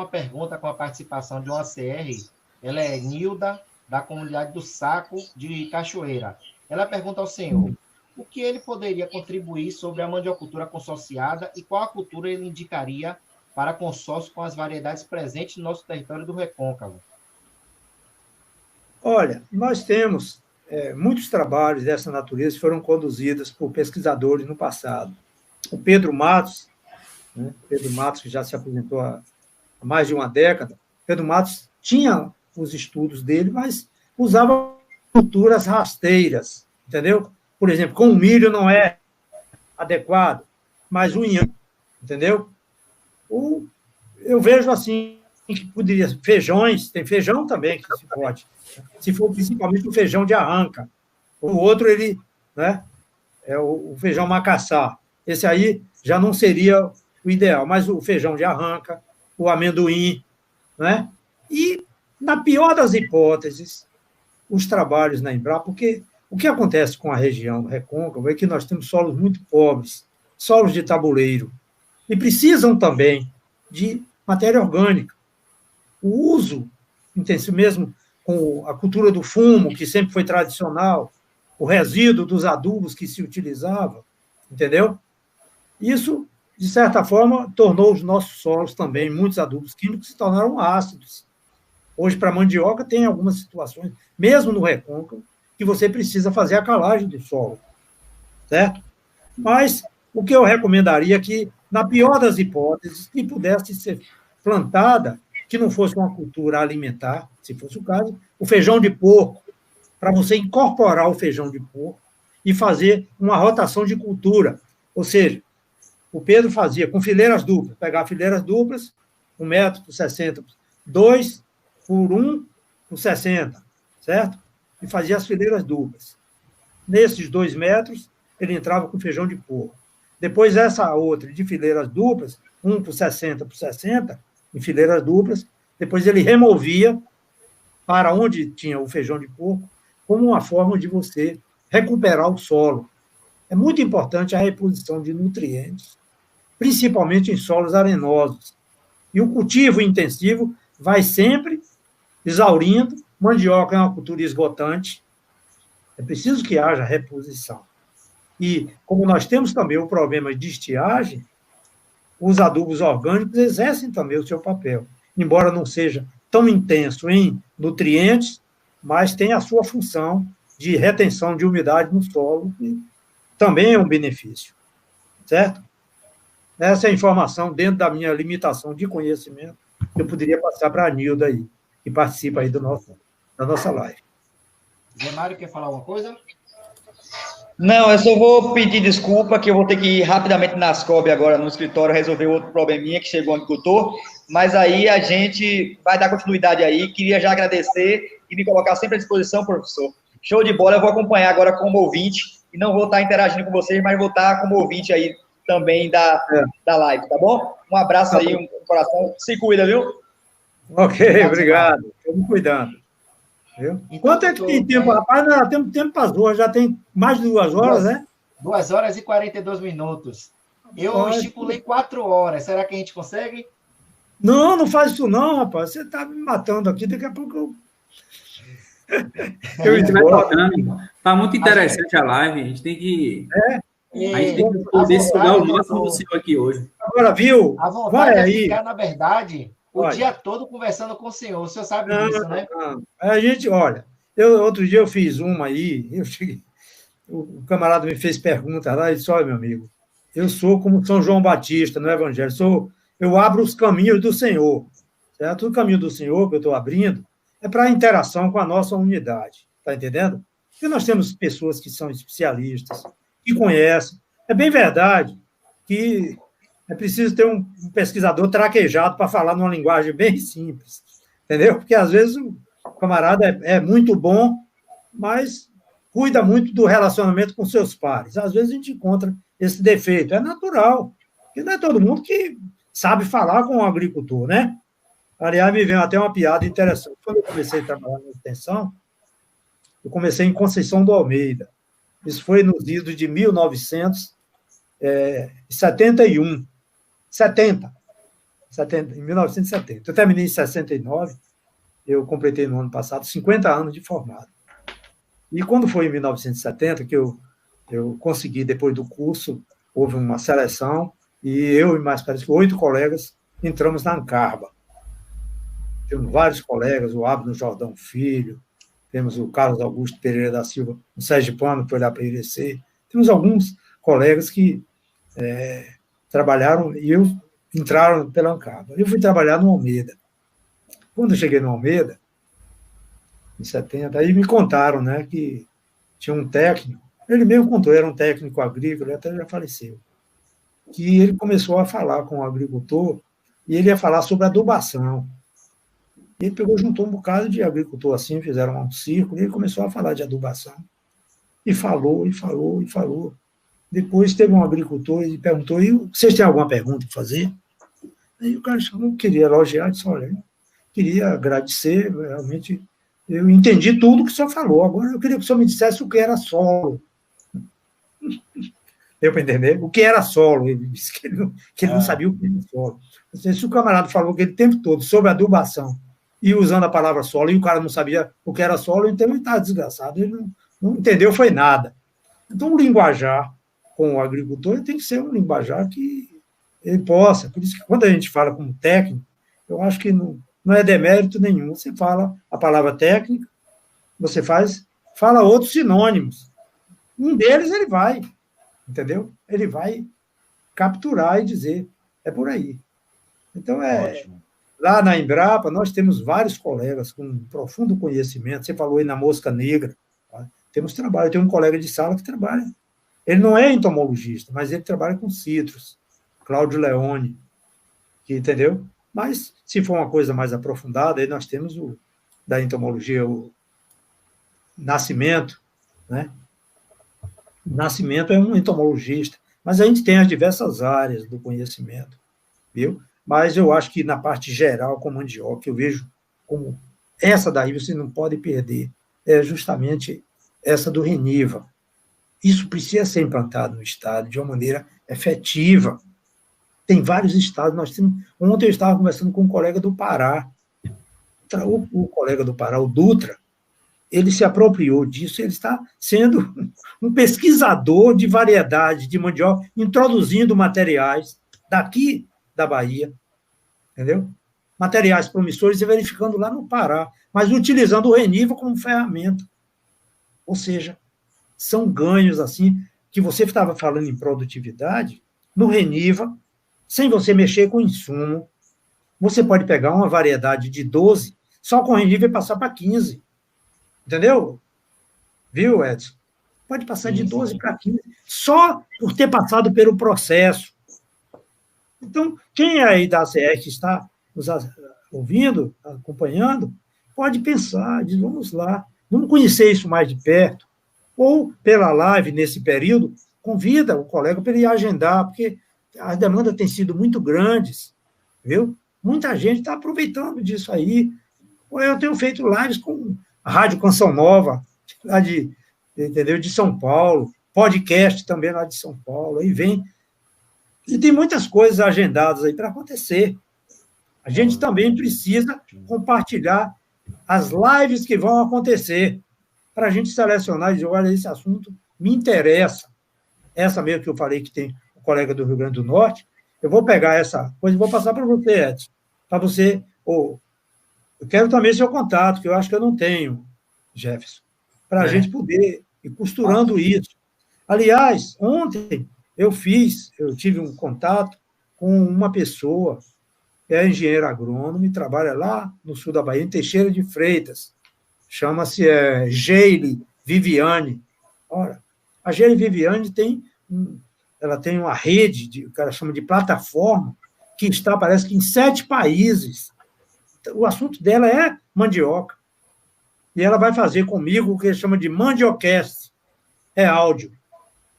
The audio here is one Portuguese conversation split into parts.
uma pergunta com a participação de uma CR. Ela é Nilda, da comunidade do Saco de Cachoeira. Ela pergunta ao senhor o que ele poderia contribuir sobre a mandiocultura consorciada e qual a cultura ele indicaria para consórcio com as variedades presentes no nosso território do Recôncavo. Olha, nós temos muitos trabalhos dessa natureza que foram conduzidos por pesquisadores no passado. O Pedro Matos, né? Pedro Matos, que já se aposentou há mais de uma década, Pedro Matos tinha os estudos dele, mas usava culturas rasteiras, entendeu? Por exemplo, com o milho não é adequado, mas o inhame, entendeu? Eu vejo assim, que poderia, feijões, tem feijão também que se pode, se for principalmente o feijão de arranca. O outro, ele, né, é o feijão macaçá. Esse aí já não seria o ideal, mas o feijão de arranca, o amendoim, né? E, na pior das hipóteses, os trabalhos na Embrapa, porque o que acontece com a região do Recôncavo é que nós temos solos muito pobres, solos de tabuleiro, e precisam também de matéria orgânica. O uso intensivo, mesmo com a cultura do fumo, que sempre foi tradicional, o resíduo dos adubos que se utilizava, entendeu? Isso, de certa forma, tornou os nossos solos também, muitos adubos químicos se tornaram ácidos. Hoje, para a mandioca, tem algumas situações, mesmo no Recôncavo, que você precisa fazer a calagem do solo, certo? Mas o que eu recomendaria é que, na pior das hipóteses, que pudesse ser plantada, que não fosse uma cultura alimentar, se fosse o caso, o feijão de porco, para você incorporar o feijão de porco e fazer uma rotação de cultura. Ou seja, o Pedro fazia com fileiras duplas, pegar fileiras duplas, 1 metro por 60, 2 por 1 por 60, certo? E fazia as fileiras duplas. Nesses 2 metros, ele entrava com feijão de porco. Depois, essa outra, de fileiras duplas, 1 por 60, em fileiras duplas, depois ele removia para onde tinha o feijão de porco, como uma forma de você recuperar o solo. É muito importante a reposição de nutrientes, principalmente em solos arenosos. E o cultivo intensivo vai sempre exaurindo. Mandioca é uma cultura esgotante, é preciso que haja reposição. E, como nós temos também o problema de estiagem, os adubos orgânicos exercem também o seu papel, embora não seja tão intenso em nutrientes, mas tem a sua função de retenção de umidade no solo, que também é um benefício, certo? Essa é a informação, dentro da minha limitação de conhecimento, que eu poderia passar para a Nilda aí, que participa aí da nossa live. Zé Mário, quer falar alguma coisa? Não, eu só vou pedir desculpa, que eu vou ter que ir rapidamente na Ascob agora, no escritório, resolver outro probleminha que chegou onde eu estou, mas aí a gente vai dar continuidade aí. Queria já agradecer e me colocar sempre à disposição, professor. Show de bola, eu vou acompanhar agora como ouvinte, e não vou estar interagindo com vocês, mas vou estar como ouvinte aí também da live, tá bom? Um abraço aí, um coração, se cuida, viu? Ok, obrigado, estou me cuidando. Viu? Então, quanto é que tem tempo, rapaz? Nós temos tempo para as duas, já tem mais de 2 horas, né? 2 horas e 42 minutos. Eu estipulei 4 horas, será que a gente consegue? Não, não faz isso não, rapaz, você está me matando aqui, daqui a pouco eu... A gente vai tocando. Está muito interessante a live, a gente tem que... A gente tem que poder sugar o máximo do senhor aqui hoje. Agora, viu? A vontade é ficar, na verdade, o dia todo conversando com o senhor sabe disso, né? A gente, olha, outro dia eu fiz uma aí, o camarada me fez pergunta lá e disse, olha, meu amigo, eu sou como São João Batista no Evangelho, eu abro os caminhos do Senhor, certo? O caminho do Senhor que eu estou abrindo é para a interação com a nossa unidade, está entendendo? Porque nós temos pessoas que são especialistas, que conhecem. É bem verdade que é preciso ter um pesquisador traquejado para falar numa linguagem bem simples, entendeu? Porque, às vezes, o camarada é muito bom, mas cuida muito do relacionamento com seus pares. Às vezes, a gente encontra esse defeito. É natural, porque não é todo mundo que sabe falar com o agricultor, né? Aliás, me veio até uma piada interessante. Quando eu comecei a trabalhar na extensão, eu comecei em Conceição do Almeida. Isso foi nos idos de 1971. 70. em 1970. Eu terminei em 69, eu completei no ano passado 50 anos de formado. E quando foi em 1970 que eu consegui, depois do curso, houve uma seleção, e eu e mais, parece que 8 colegas entramos na Ancarba. Temos vários colegas, o Abner Jordão Filho, temos o Carlos Augusto Pereira da Silva, o Sérgio Pano, que foi lá para a IRC. Temos alguns colegas que trabalharam e entraram pela Ancarba. Eu fui trabalhar no Almeida. Quando eu cheguei no Almeida, em 70, aí me contaram, né, que tinha um técnico, ele mesmo contou, era um técnico agrícola, ele até já faleceu, que ele começou a falar com o agricultor e ele ia falar sobre adubação. Ele pegou, juntou um bocado de agricultor assim, fizeram um círculo, e ele começou a falar de adubação. E falou, e falou, e falou. Depois teve um agricultor e perguntou, e vocês têm alguma pergunta para fazer? Aí o cara não queria elogiar, disse, olha, eu queria agradecer, realmente, eu entendi tudo que o senhor falou, agora eu queria que o senhor me dissesse o que era solo. Deu para entender? O que era solo? Ele disse que ele não sabia o que era solo. Se o camarada falou aquele tempo todo sobre adubação e usando a palavra solo, e o cara não sabia o que era solo, então ele estava desgraçado, ele não entendeu, foi nada. Então, o linguajar com o agricultor tem que ser um linguajar que ele possa. Por isso que, quando a gente fala como técnico, eu acho que não é demérito nenhum. Você fala a palavra técnica, você fala outros sinônimos. Um deles ele vai, entendeu? Ele vai capturar e dizer, é por aí. Então, ótimo. Lá na Embrapa, nós temos vários colegas com profundo conhecimento. Você falou aí na mosca negra. Tá? Temos trabalho. Tem um colega de sala que trabalha. Ele não é entomologista, mas ele trabalha com citros. Cláudio Leone, que, entendeu? Mas, se for uma coisa mais aprofundada, aí nós temos da entomologia, o Nascimento, né? O Nascimento é um entomologista, mas a gente tem as diversas áreas do conhecimento, viu? Mas eu acho que na parte geral, com mandioca, eu vejo como essa daí você não pode perder, é justamente essa do Reniva. Isso precisa ser implantado no Estado de uma maneira efetiva. Tem vários estados, ontem eu estava conversando com um colega do Pará, o colega do Pará, o Dutra, ele se apropriou disso, ele está sendo um pesquisador de variedade de mandioca, introduzindo materiais daqui da Bahia, entendeu? Materiais promissores e verificando lá no Pará, mas utilizando o Reniva como ferramenta. Ou seja, são ganhos assim, que você estava falando em produtividade, no Reniva, sem você mexer com insumo, você pode pegar uma variedade de 12, só com o Reniva e passar para 15. Entendeu? Viu, Edson? Pode passar de 12 para 15, só por ter passado pelo processo. Então, quem aí da ACR que está nos ouvindo, acompanhando, pode pensar, diz, vamos lá, vamos conhecer isso mais de perto. Ou, pela live, nesse período, convida o colega para ele agendar, porque as demandas têm sido muito grandes, viu? Muita gente está aproveitando disso aí. Eu tenho feito lives com a Rádio Canção Nova, lá entendeu? De São Paulo, podcast também lá de São Paulo, aí vem. E tem muitas coisas agendadas aí para acontecer. A gente também precisa compartilhar as lives que vão acontecer, para a gente selecionar e dizer, olha, esse assunto me interessa. Essa mesmo que eu falei que tem o colega do Rio Grande do Norte, eu vou pegar essa coisa e vou passar para você, Edson, para você, eu quero também seu contato, que eu acho que eu não tenho, Jefferson, para a gente poder ir costurando isso. Aliás, ontem eu tive um contato com uma pessoa que é engenheiro agrônomo e trabalha lá no sul da Bahia, em Teixeira de Freitas. Chama-se Geile Viviane. Ora, a Geile Viviane tem uma rede, o cara chama de plataforma, que está, parece que, em 7 países. O assunto dela é mandioca. E ela vai fazer comigo o que ele chama de mandiocast. É áudio.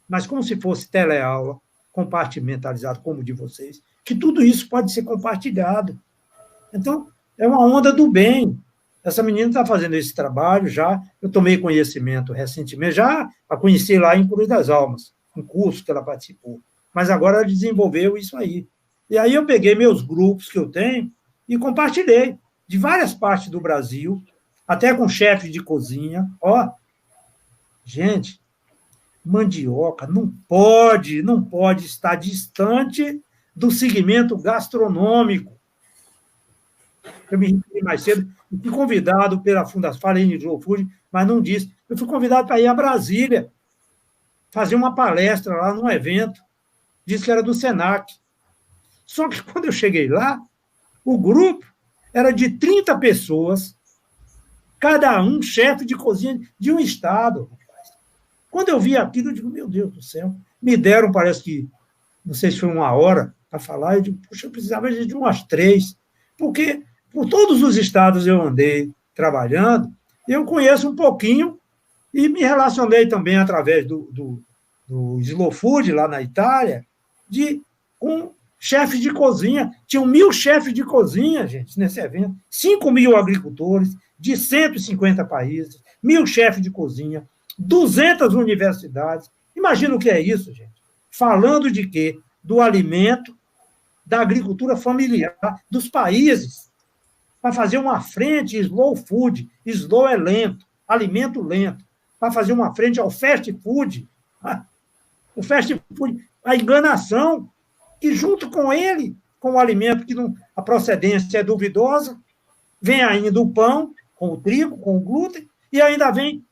Mas como se fosse teleaula, compartimentalizado, como o de vocês, que tudo isso pode ser compartilhado. Então, é uma onda do bem. Essa menina está fazendo esse trabalho já, eu tomei conhecimento recentemente, já a conheci lá em Cruz das Almas, um curso que ela participou, mas agora ela desenvolveu isso aí. E aí eu peguei meus grupos que eu tenho e compartilhei de várias partes do Brasil, até com chefes de cozinha. Ó, gente, mandioca não pode estar distante do segmento gastronômico. Eu me referi mais cedo, fui convidado pela Fundação, falei em Slow Food, mas não disse. Eu fui convidado para ir a Brasília, fazer uma palestra lá num evento, disse que era do Senac. Só que quando eu cheguei lá, o grupo era de 30 pessoas, cada um chefe de cozinha de um estado. Quando eu vi aquilo, eu digo, meu Deus do céu, me deram, parece que, não sei se foi 1 hora para falar, eu digo, puxa, eu precisava de umas 3, porque por todos os estados eu andei trabalhando, eu conheço um pouquinho e me relacionei também através do Slow Food, lá na Itália, com chefes de cozinha. Tinham 1.000 chefes de cozinha, gente, nesse evento. 5.000 agricultores de 150 países, 1.000 chefes de cozinha, 200 universidades. Imagina o que é isso, gente. Falando de quê? Do alimento, da agricultura familiar, dos países. Para fazer uma frente slow food, slow é lento, alimento lento. Para fazer uma frente ao fast food. O fast food, a enganação, que junto com ele, com o alimento que não, a procedência é duvidosa, vem ainda o pão, com o trigo, com o glúten, e ainda vem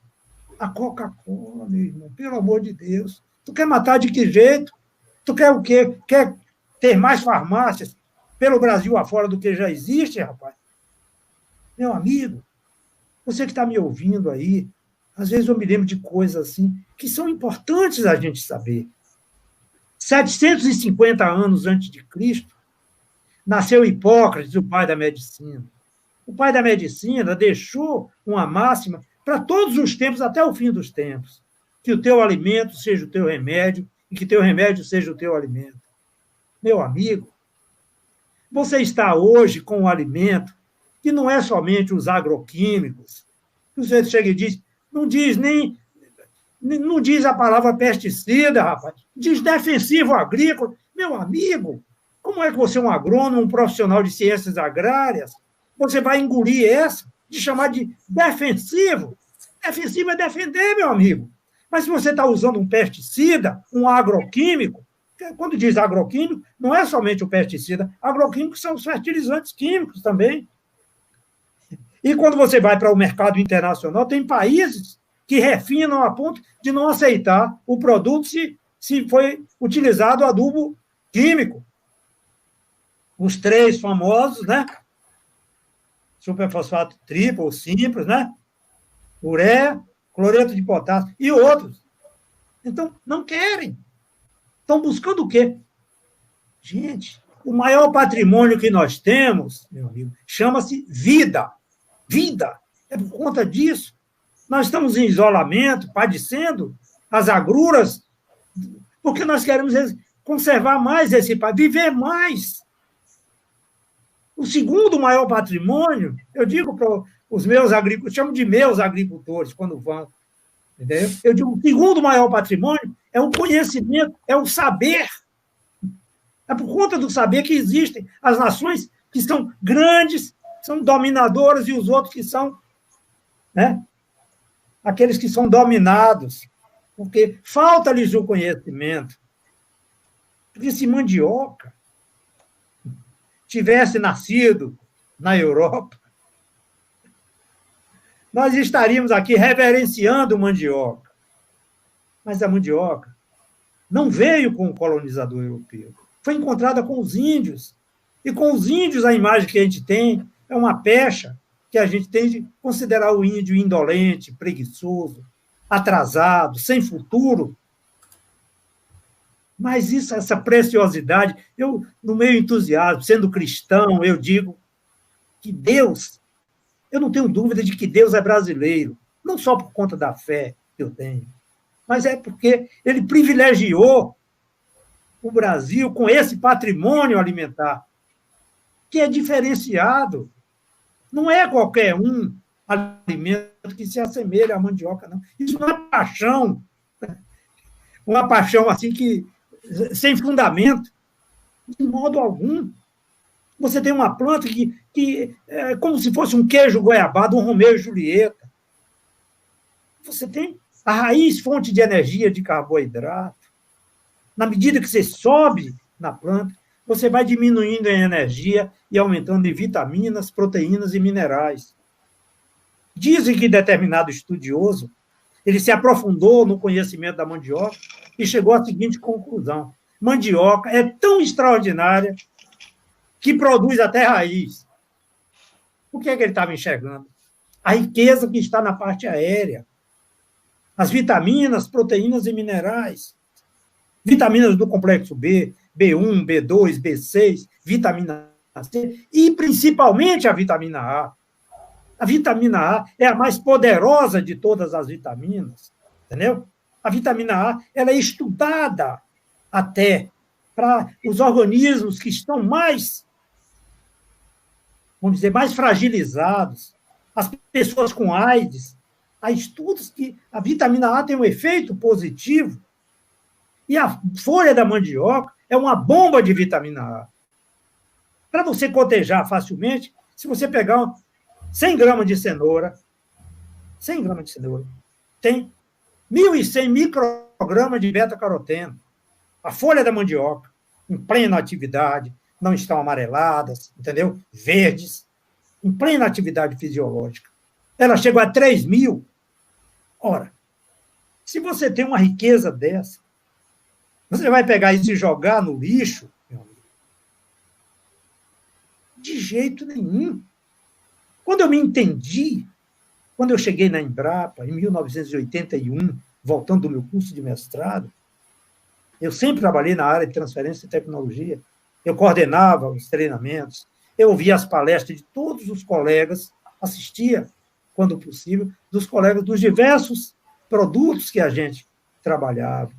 a Coca-Cola, meu irmão, pelo amor de Deus. Tu quer matar de que jeito? Tu quer o quê? Quer ter mais farmácias pelo Brasil afora do que já existe, rapaz? Meu amigo, você que está me ouvindo aí, às vezes eu me lembro de coisas assim que são importantes a gente saber. 750 anos antes de Cristo, nasceu Hipócrates, o pai da medicina. O pai da medicina deixou uma máxima para todos os tempos, até o fim dos tempos, que o teu alimento seja o teu remédio e que teu remédio seja o teu alimento. Meu amigo, você está hoje com um alimento que não é somente os agroquímicos. Você chega e diz, não diz a palavra pesticida, rapaz, diz defensivo agrícola. Meu amigo, como é que você é um agrônomo, um profissional de ciências agrárias, você vai engolir essa de chamar de defensivo? Defensivo é defender, meu amigo. Mas se você está usando um pesticida, um agroquímico, quando diz agroquímico, não é somente o pesticida, agroquímicos são os fertilizantes químicos também. E quando você vai para o mercado internacional, tem países que refinam a ponto de não aceitar o produto se foi utilizado adubo químico. Os 3 famosos, né? Superfosfato triplo, ou simples, né? Ureia, cloreto de potássio e outros. Então, não querem. Estão buscando o quê? Gente, o maior patrimônio que nós temos, meu amigo, chama-se vida. Vida. É por conta disso. Nós estamos em isolamento, padecendo as agruras, porque nós queremos conservar mais esse país, viver mais. O segundo maior patrimônio, eu digo para os meus agricultores, chamo de meus agricultores quando vão, entendeu? Eu digo, o segundo maior patrimônio é o conhecimento, é o saber. É por conta do saber que existem as nações que são grandes, são dominadoras, e os outros que são, né, aqueles que são dominados, porque falta-lhes o conhecimento. Porque se mandioca tivesse nascido na Europa, nós estaríamos aqui reverenciando mandioca. Mas a mandioca não veio com o colonizador europeu. Foi encontrada com os índios. E com os índios, a imagem que a gente tem é uma pecha que a gente tem de considerar o índio indolente, preguiçoso, atrasado, sem futuro. Mas isso, essa preciosidade, eu, no meu entusiasmo, sendo cristão, eu digo que Deus, eu não tenho dúvida de que Deus é brasileiro, não só por conta da fé que eu tenho, mas é porque ele privilegiou o Brasil com esse patrimônio alimentar, que é diferenciado. Não é qualquer um alimento que se assemelha à mandioca, não. Isso não é paixão, uma paixão assim que sem fundamento. De modo algum. Você tem uma planta que é como se fosse um queijo goiabado, um Romeu e Julieta. Você tem a raiz, fonte de energia de carboidrato. Na medida que você sobe na planta, você vai diminuindo em energia e aumentando em vitaminas, proteínas e minerais. Dizem que determinado estudioso, ele se aprofundou no conhecimento da mandioca e chegou à seguinte conclusão: mandioca é tão extraordinária que produz até raiz. O que é que ele estava enxergando? A riqueza que está na parte aérea. As vitaminas, proteínas e minerais. Vitaminas do complexo B, B1, B2, B6, vitamina C e, principalmente, a vitamina A. A vitamina A é a mais poderosa de todas as vitaminas, entendeu? A vitamina A ela é estudada até para os organismos que estão mais, vamos dizer, mais fragilizados, as pessoas com AIDS. Há estudos que a vitamina A tem um efeito positivo e a folha da mandioca é uma bomba de vitamina A. Para você cotejar facilmente, se você pegar 100 gramas de cenoura, 100 gramas de cenoura, tem 1.100 microgramas de beta-caroteno. A folha da mandioca, em plena atividade, não estão amareladas, entendeu? Verdes, em plena atividade fisiológica. Ela chegou a 3.000. Ora, se você tem uma riqueza dessa, você vai pegar isso e jogar no lixo? Meu amigo? De jeito nenhum. Quando eu me entendi, quando eu cheguei na Embrapa, em 1981, voltando do meu curso de mestrado, eu sempre trabalhei na área de transferência de tecnologia, eu coordenava os treinamentos, eu ouvia as palestras de todos os colegas, assistia, quando possível, dos colegas dos diversos produtos que a gente trabalhava.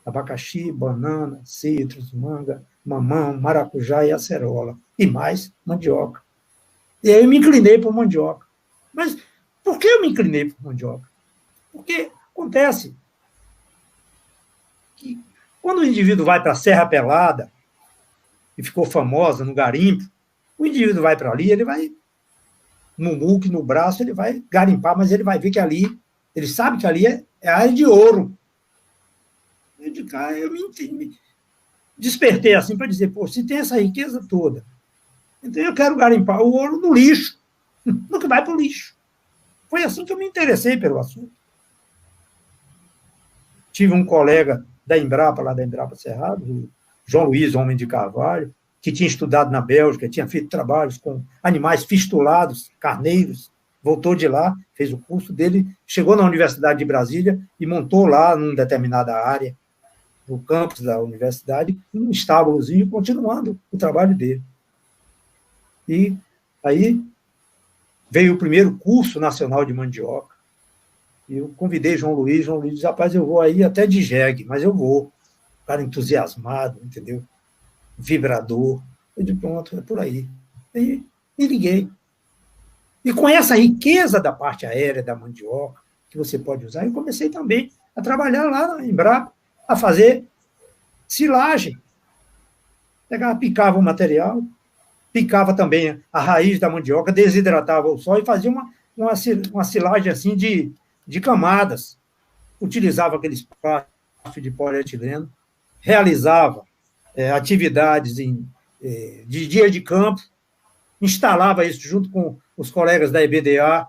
Abacaxi, banana, citros, manga, mamão, maracujá e acerola. E mais mandioca. E aí eu me inclinei por mandioca. Mas por que eu me inclinei por mandioca? Porque acontece que quando o indivíduo vai para a Serra Pelada, e ficou famosa no garimpo, o indivíduo vai para ali, ele vai no muque, no braço, ele vai garimpar, mas ele vai ver que ali, ele sabe que ali é área de ouro. Eu me despertei assim para dizer, pô, se tem essa riqueza toda, então eu quero garimpar o ouro no lixo, no que vai para o lixo. Foi assim que eu me interessei pelo assunto. Tive um colega da Embrapa, lá da Embrapa Cerrado, o João Luiz Homem de Carvalho, que tinha estudado na Bélgica, tinha feito trabalhos com animais fistulados, carneiros, voltou de lá, fez o curso dele, chegou na Universidade de Brasília e montou lá, numa determinada área, no campus da universidade, um estábulozinho, continuando o trabalho dele. E aí veio o primeiro curso nacional de mandioca, e eu convidei João Luiz disse, rapaz, eu vou aí até de jegue, mas eu vou. O cara entusiasmado, entendeu? Vibrador. Eu disse, pronto, é por aí. E liguei. E com essa riqueza da parte aérea da mandioca, que você pode usar, eu comecei também a trabalhar lá na Embrapa, a fazer silagem. Pegava, picava o material, picava também a raiz da mandioca, desidratava o sol e fazia uma silagem assim de camadas. Utilizava aqueles plásticos de polietileno, realizava atividades de dia de campo, instalava isso junto com os colegas da EBDA,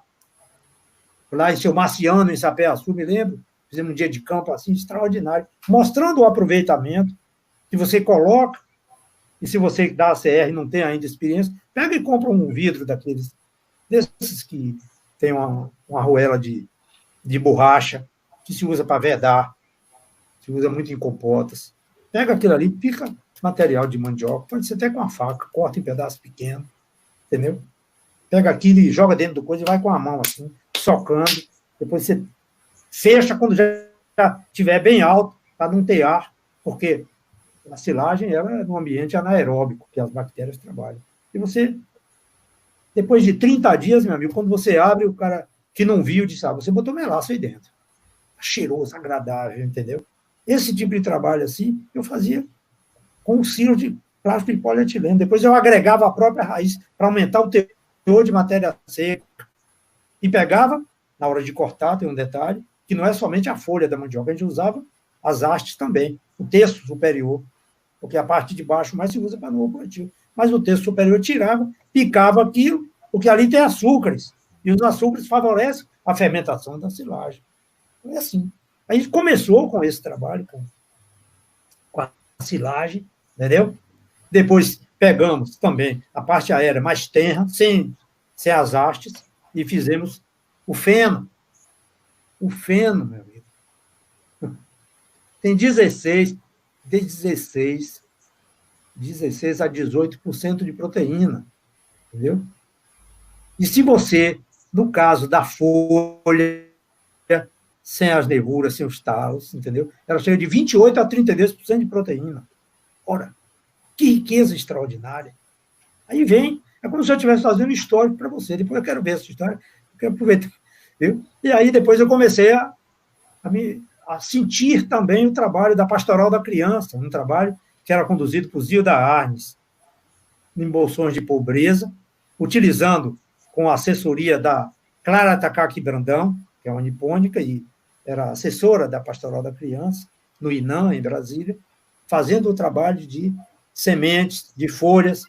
lá em Seu Marciano, em Sapé-Açu, me lembro, fizemos um dia de campo assim extraordinário, mostrando o aproveitamento que você coloca, e se você da ACR não tem ainda experiência, pega e compra um vidro desses que tem uma arruela de borracha, que se usa para vedar, se usa muito em compotas. Pega aquilo ali, pica material de mandioca, pode ser até com uma faca, corta em pedaços pequenos, entendeu? Pega aquilo e joga dentro do coisa e vai com a mão assim, socando, depois você fecha quando já estiver bem alto, para não ter ar, porque a silagem ela é num ambiente anaeróbico, que as bactérias trabalham. E você, depois de 30 dias, meu amigo, quando você abre, o cara que não viu disse, você botou melaço aí dentro. Cheiroso, agradável, entendeu? Esse tipo de trabalho assim, eu fazia com um silo plástico de polietileno. Depois eu agregava a própria raiz para aumentar o teor de matéria seca. E pegava, na hora de cortar, tem um detalhe, que não é somente a folha da mandioca, a gente usava as hastes também, o terço superior, porque a parte de baixo mais se usa para novo plantio. Mas o terço superior tirava, picava aquilo, porque ali tem açúcares, e os açúcares favorecem a fermentação da silagem. É assim. A gente começou com esse trabalho, com a silagem, entendeu? Depois pegamos também a parte aérea mais tenra, sem as hastes, e fizemos o feno. O feno, meu amigo. Tem 16 a 18% de proteína, entendeu? E se você, no caso da folha, sem as nervuras, sem os talos, entendeu? Ela chega de 28 a 32% de proteína. Ora, que riqueza extraordinária. Aí vem, é como se eu estivesse fazendo histórico para você. Depois eu quero ver essa história, eu quero aproveitar. Viu? E aí depois eu comecei a sentir também o trabalho da Pastoral da Criança, um trabalho que era conduzido por Zilda Arnes, em bolsões de pobreza, utilizando com a assessoria da Clara Takaki Brandão, que é uma nipônica e era assessora da Pastoral da Criança, no INAM, em Brasília, fazendo o trabalho de sementes, de folhas,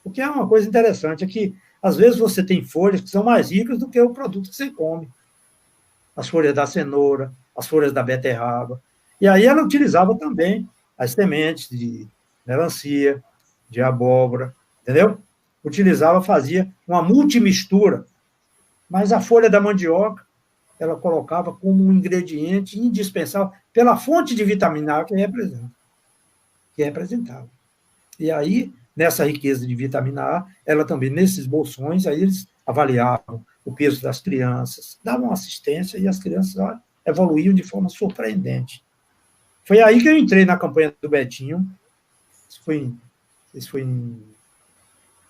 o que é uma coisa interessante, é que, às vezes, você tem folhas que são mais ricas do que o produto que você come. As folhas da cenoura, as folhas da beterraba. E aí ela utilizava também as sementes de melancia, de abóbora, entendeu? Utilizava, fazia uma multimistura. Mas a folha da mandioca, ela colocava como um ingrediente indispensável pela fonte de vitamina A que representava. E aí, nessa riqueza de vitamina A, ela também, nesses bolsões, aí eles avaliavam o peso das crianças, davam assistência e as crianças evoluíam de forma surpreendente. Foi aí que eu entrei na campanha do Betinho, isso foi em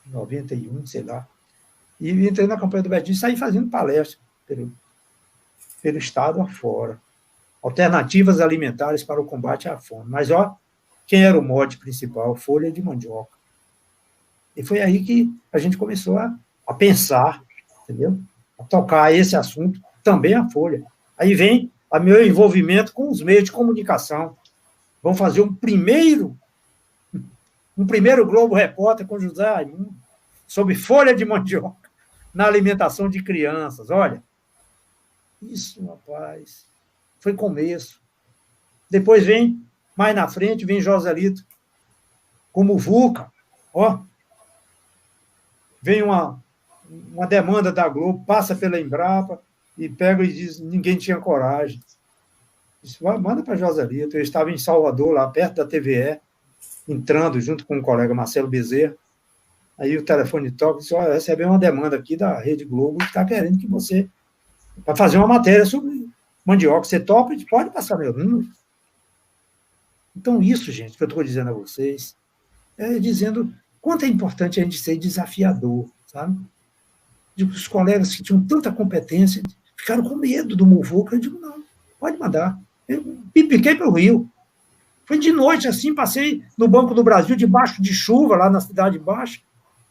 91, sei lá, e entrei na campanha do Betinho e saí fazendo palestra pelo estado afora. Alternativas alimentares para o combate à fome. Mas, quem era o mote principal? Folha de mandioca. E foi aí que a gente começou a pensar, entendeu? A tocar esse assunto, também a folha. Aí vem o meu envolvimento com os meios de comunicação. Vamos fazer um primeiro Globo Repórter com José Raimundo sobre folha de mandioca na alimentação de crianças. Olha, isso, rapaz, foi começo. Depois mais na frente, vem Joselito como VUCA. Vem uma demanda da Globo, passa pela Embrapa e pega e diz ninguém tinha coragem. Disse, manda para Joselito. Eu estava em Salvador, lá perto da TVE, entrando junto com o colega Marcelo Bezerra. Aí o telefone toca e diz, recebeu uma demanda aqui da Rede Globo que está querendo que você, para fazer uma matéria sobre mandioca, você topa e pode passar meu número. Então, isso, gente, que eu estou dizendo a vocês, é dizendo quanto é importante a gente ser desafiador, sabe? Os colegas que tinham tanta competência ficaram com medo do muvuca. Eu digo, não, pode mandar. Eu me piquei para o Rio. Foi de noite, assim, passei no Banco do Brasil, debaixo de chuva, lá na Cidade Baixa,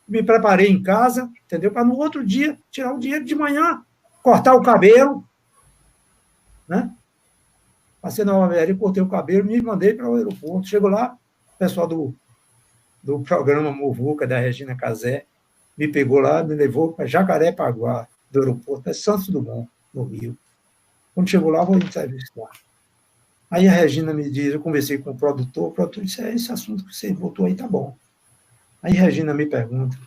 me preparei em casa, entendeu? Para no outro dia tirar o dinheiro de manhã, cortar o cabelo, né? Passei na Alveria, cortei o cabelo, me mandei para o aeroporto. Chego lá, o pessoal do programa Muvuca, da Regina Casé, me pegou lá, me levou para Jacarepaguá, do aeroporto, para Santos Dumont, no Rio. Quando chegou lá, vou entrevistar. Aí a Regina me diz, eu conversei com o produtor disse, esse assunto que você botou aí tá bom. Aí a Regina me pergunta,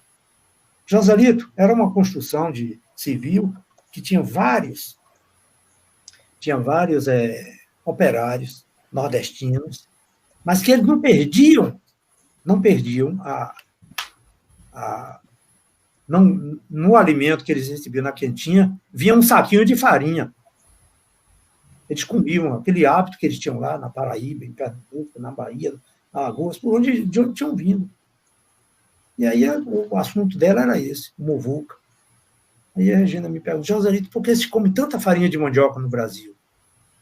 Joselito, era uma construção de civil que tinha vários operários nordestinos, mas que eles não perdiam no alimento que eles recebiam na quentinha, vinha um saquinho de farinha. Eles comiam aquele hábito que eles tinham lá na Paraíba, em Pernambuco, na Bahia, na Alagoas, de onde tinham vindo. E aí o assunto dela era esse, o muvuca. Aí a Regina me perguntou, Joselito, por que se come tanta farinha de mandioca no Brasil?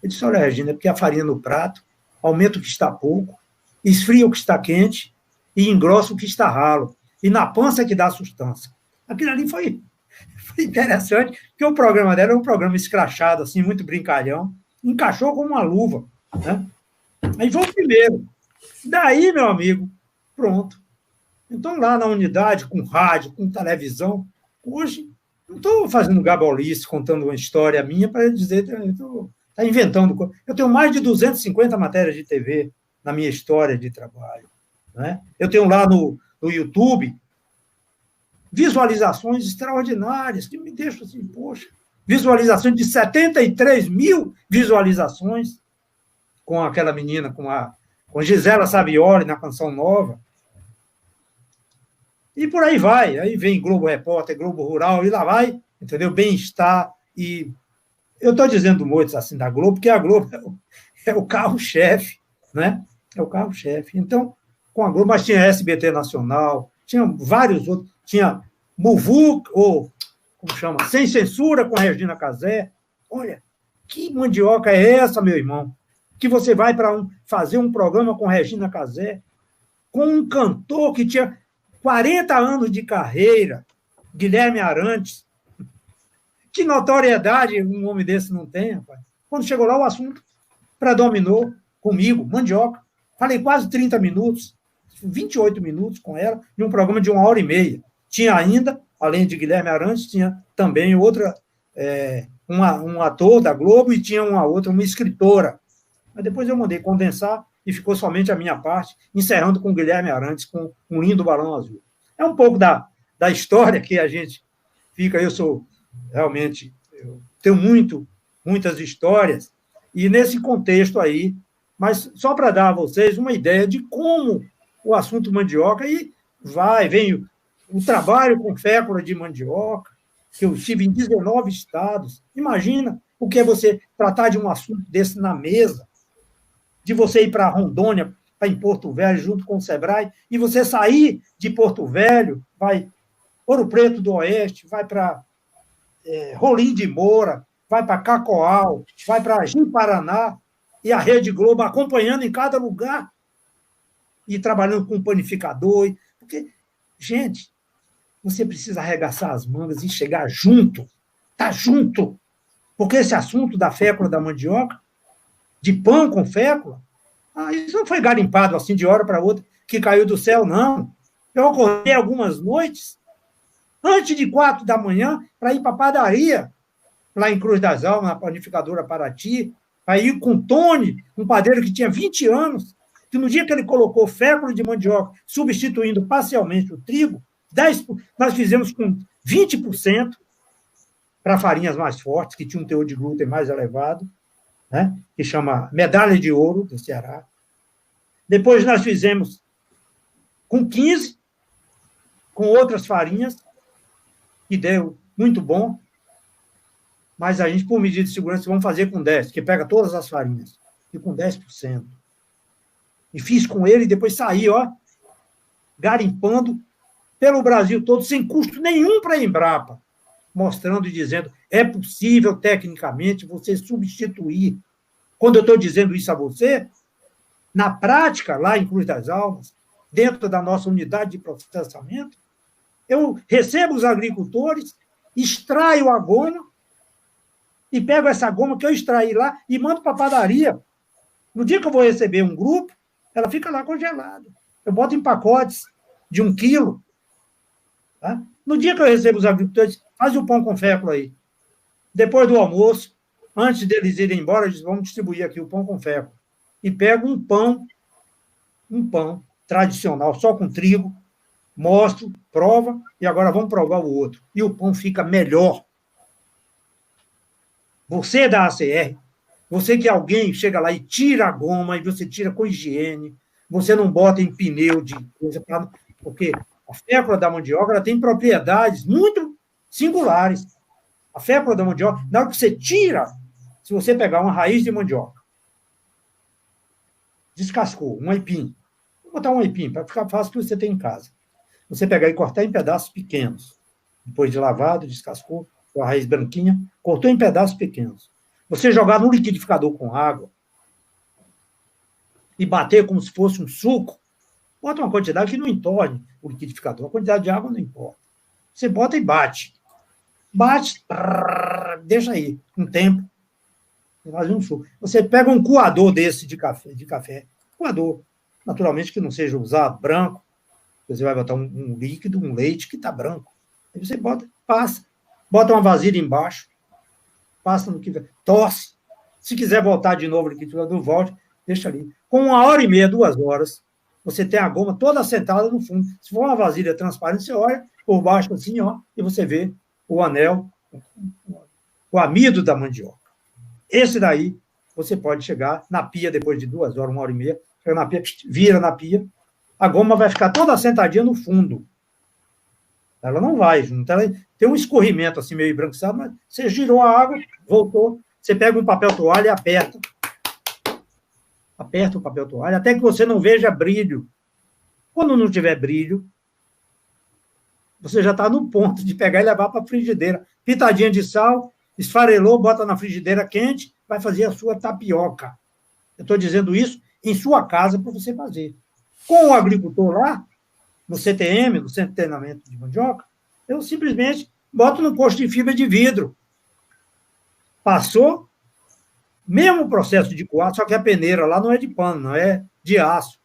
Eu disse, olha, Regina, é porque a farinha no prato aumenta o que está pouco, esfria o que está quente, e engrossa o que está ralo. E na pança que dá sustância. Aquilo ali foi interessante, porque o programa dela é um programa escrachado, assim, muito brincalhão, encaixou como uma luva, né? Aí foi o primeiro. Daí, meu amigo, pronto. Então, lá na unidade, com rádio, com televisão, hoje, não estou fazendo gabolice, contando uma história minha para dizer, está inventando. Eu tenho mais de 250 matérias de TV na minha história de trabalho, né? Eu tenho lá no YouTube visualizações extraordinárias, que me deixam assim, poxa, visualizações de 73 mil visualizações com aquela menina, com Gisela Savioli na Canção Nova. E por aí vai. Aí vem Globo Repórter, Globo Rural, e lá vai, entendeu? Bem-estar. E eu estou dizendo muitos assim da Globo, porque a Globo é o carro-chefe, né? É o carro-chefe. Então, com a Globo, mas tinha SBT Nacional, tinha vários outros, tinha Muvuca, ou, como chama, Sem Censura, com a Regina Casé. Olha, que mandioca é essa, meu irmão? Que você vai para fazer um programa com Regina Casé, com um cantor que tinha 40 anos de carreira, Guilherme Arantes. Que notoriedade um homem desse não tem, rapaz? Quando chegou lá, o assunto predominou comigo, mandioca. Falei quase 30 minutos, 28 minutos com ela, de um programa de 1h30. Tinha ainda, além de Guilherme Arantes, tinha também outra, um ator da Globo e tinha uma escritora. Mas depois eu mandei condensar e ficou somente a minha parte, encerrando com Guilherme Arantes, com um lindo balão azul. É um pouco da história que a gente fica. Eu tenho muitas histórias, e nesse contexto aí, mas só para dar a vocês uma ideia de como o assunto mandioca, e vem o trabalho com fécula de mandioca, que eu estive em 19 estados. Imagina o que é você tratar de um assunto desse na mesa, de você ir para Rondônia, para em Porto Velho, junto com o Sebrae, e você sair de Porto Velho, vai Ouro Preto do Oeste, vai para Rolim de Moura, vai para Cacoal, vai para Ji-Paraná, e a Rede Globo acompanhando em cada lugar, e trabalhando com panificador. Porque, gente, você precisa arregaçar as mangas e chegar junto, tá junto, porque esse assunto da fécula da mandioca, de pão com fécula, isso não foi garimpado assim de hora para outra, que caiu do céu, não. Eu acordei algumas noites, antes de 4 da manhã, para ir para a padaria, lá em Cruz das Almas, na panificadora Paraty, para ir com o Tony, um padeiro que tinha 20 anos, que no dia que ele colocou fécula de mandioca, substituindo parcialmente o trigo, nós fizemos com 20% para farinhas mais fortes, que tinham um teor de glúten mais elevado, né? Que chama Medalha de Ouro do Ceará. Depois nós fizemos com 15%, com outras farinhas, que deu muito bom, mas a gente, por medida de segurança, vamos fazer com 10%, que pega todas as farinhas, e com 10%. E fiz com ele, e depois saí, garimpando pelo Brasil todo, sem custo nenhum para a Embrapa, mostrando e dizendo, é possível, tecnicamente, você substituir. Quando eu estou dizendo isso a você, na prática, lá em Cruz das Almas, dentro da nossa unidade de processamento, eu recebo os agricultores, extraio a goma, e pego essa goma que eu extraí lá e mando para a padaria. No dia que eu vou receber um grupo, ela fica lá congelada. Eu boto em pacotes de 1 quilo. Tá? No dia que eu recebo os agricultores, faz o pão com fécula aí. Depois do almoço, antes deles irem embora, eles vão distribuir aqui o pão com fécula. E pego um pão tradicional, só com trigo, mostro, prova, e agora vamos provar o outro. E o pão fica melhor. Você é da ACR, você que alguém chega lá e tira a goma, e você tira com higiene, você não bota em pneu de coisa, porque a fécula da mandioca ela tem propriedades muito singulares. A fécula da mandioca, na hora que você tira, se você pegar uma raiz de mandioca, descascou, um aipim, vou botar um aipim, para ficar fácil que você tem em casa. Você pegar e cortar em pedaços pequenos. Depois de lavado, descascou, com a raiz branquinha, cortou em pedaços pequenos. Você jogar no liquidificador com água e bater como se fosse um suco, Bota uma quantidade que não entorne o liquidificador, a quantidade de água não importa. Você bota e bate. Bate, deixa aí um tempo. Faz um suco. Você pega um coador desse de café, coador, naturalmente que não seja usado, branco, você vai botar um líquido, um leite que está branco. Aí você bota, passa, bota uma vasilha embaixo, passa no que torce. Se quiser voltar de novo o liquidificador, volte, deixa ali. Com 1h30, 2 horas, você tem a goma toda assentada no fundo. Se for uma vasilha transparente, você olha por baixo assim, ó, e você vê o anel, o amido da mandioca. Esse daí, você pode chegar na pia depois de 2 horas, 1h30, chega na pia, vira na pia, a goma vai ficar toda assentadinha no fundo. Ela não vai junto. Ela tem um escorrimento assim meio embranquiçado, mas você girou a água, voltou, você pega um papel toalha e aperta. Aperta o papel toalha até que você não veja brilho. Quando não tiver brilho, você já está no ponto de pegar e levar para a frigideira. Pitadinha de sal, esfarelou, bota na frigideira quente, vai fazer a sua tapioca. Eu estou dizendo isso em sua casa para você fazer. Com o agricultor lá, no CTM, no Centro de Treinamento de Mandioca, eu simplesmente boto no coxo de fibra de vidro. Passou, mesmo processo de coar, só que a peneira lá não é de pano, não é de aço.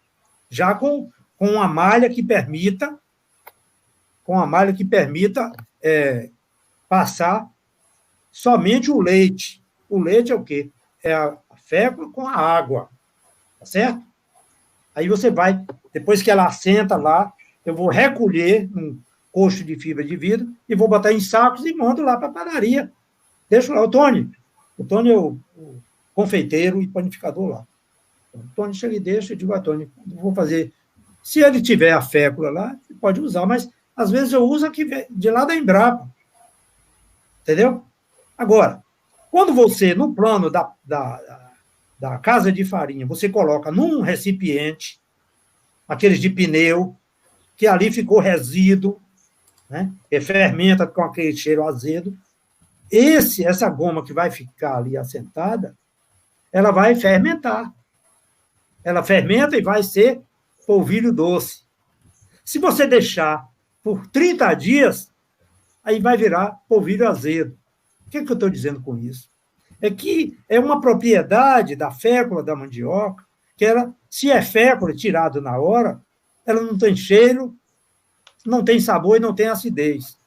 Já com uma malha que permita, passar somente o leite. O leite é o quê? É a fécula com a água, tá certo? Aí você vai, depois que ela assenta lá, eu vou recolher num coxo de fibra de vidro e vou botar em sacos e mando lá para a padaria. Deixa lá, o Tony é o confeiteiro e panificador lá. O Tony chega e deixa, eu digo, Tony, vou fazer. Se ele tiver a fécula lá, pode usar, mas às vezes eu uso aqui de lá da Embrapa. Entendeu? Agora, quando você, no plano da casa de farinha, você coloca num recipiente, aqueles de pneu, que ali ficou resíduo, né? E fermenta com aquele cheiro azedo, essa goma que vai ficar ali assentada, ela vai fermentar. Ela fermenta e vai ser polvilho doce. Se você deixar por 30 dias, aí vai virar polvilho azedo. O que eu estou dizendo com isso? É que é uma propriedade da fécula da mandioca, que ela, se é fécula tirada na hora, ela não tem cheiro, não tem sabor e não tem acidez.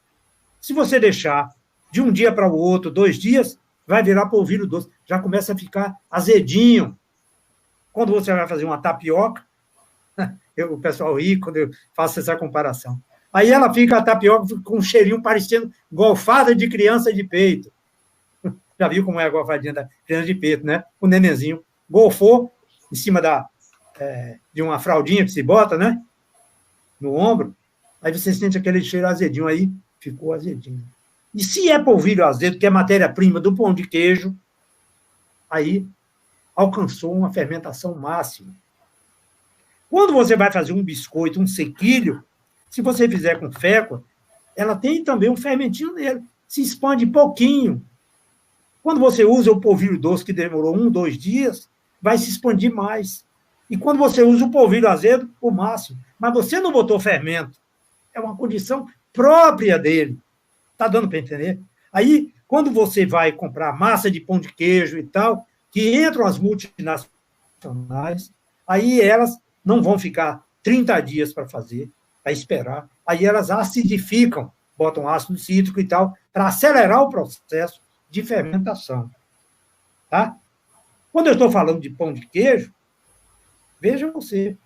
Se você deixar de um dia para o outro, 2 dias, vai virar polvilho doce. Já começa a ficar azedinho. Quando você vai fazer uma tapioca, o pessoal ri quando eu faço essa comparação. Aí ela fica, a tapioca, com um cheirinho parecendo golfada de criança de peito. Já viu como é a golfadinha da criança de peito, né? O nenenzinho golfou em cima de uma fraldinha que se bota, né? No ombro. Aí você sente aquele cheiro azedinho, aí ficou azedinho. E se é polvilho azedo, que é matéria-prima do pão de queijo, aí alcançou uma fermentação máxima. Quando você vai fazer um biscoito, um sequilho, se você fizer com fécula, ela tem também um fermentinho nele, se expande pouquinho. Quando você usa o polvilho doce, que demorou 1, 2 dias, vai se expandir mais. E quando você usa o polvilho azedo, o máximo. Mas você não botou fermento. É uma condição própria dele. Está dando para entender? Aí, quando você vai comprar massa de pão de queijo e tal, que entram as multinacionais, aí elas não vão ficar 30 dias para fazer, para esperar. Aí elas acidificam, botam ácido cítrico e tal, para acelerar o processo de fermentação. Tá? Quando eu estou falando de pão de queijo, veja você,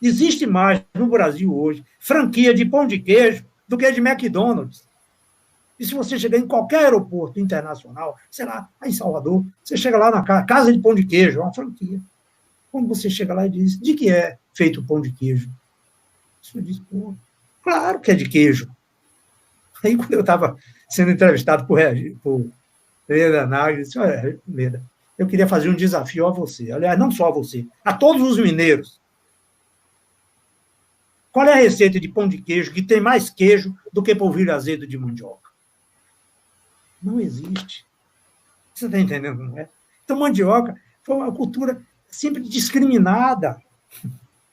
existe mais no Brasil hoje franquia de pão de queijo do que de McDonald's. E se você chegar em qualquer aeroporto internacional, sei lá, em Salvador, você chega lá na casa de pão de queijo, é uma franquia. Quando você chega lá e diz, de que é feito o pão de queijo? Você diz, pô, claro que é de queijo. Aí, quando eu estava sendo entrevistado por Leda Nagel, eu disse, olha, Leda, eu queria fazer um desafio a você. Aliás, não só a você, a todos os mineiros. Qual é a receita de pão de queijo que tem mais queijo do que polvilho azedo de mandioca? Não existe. Você está entendendo, não é? Então, mandioca foi uma cultura sempre discriminada.